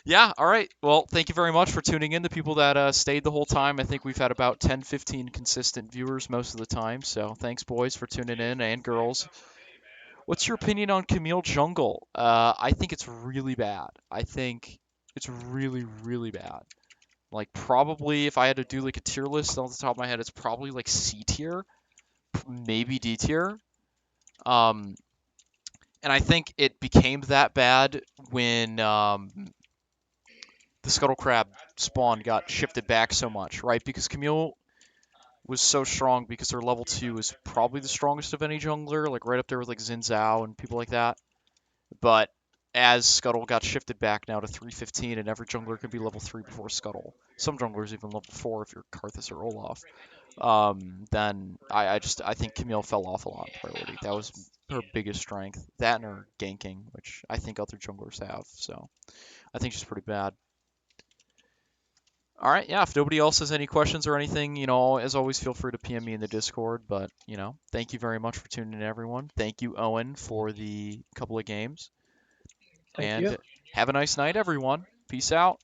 Yeah, all right. Well, thank you very much for tuning in. The people that stayed the whole time, I think we've had about 10, 15 consistent viewers most of the time. So thanks, boys, for tuning in, and girls. What's your opinion on Camille Jungle? I think it's really bad. I think it's really, really bad. Like, probably if I had to do like a tier list off the top of my head, it's probably like C tier, maybe D tier. Um, and I think it became that bad when the Scuttle Crab spawn got shifted back so much, right? Because Camille was so strong because her level 2 is probably the strongest of any jungler, like right up there with like Xin Zhao and people like that. But as Scuttle got shifted back now to 315, and every jungler can be level 3 before Scuttle. Some junglers even level 4 if you're Karthus or Olaf. Then I think Camille fell off a lot in priority. That was her biggest strength. That and her ganking, which I think other junglers have. So I think she's pretty bad. All right, yeah. If nobody else has any questions or anything, as always, feel free to PM me in the Discord. But thank you very much for tuning in, everyone. Thank you, Owen, for the couple of games. Thank you. And have a nice night, everyone. Peace out.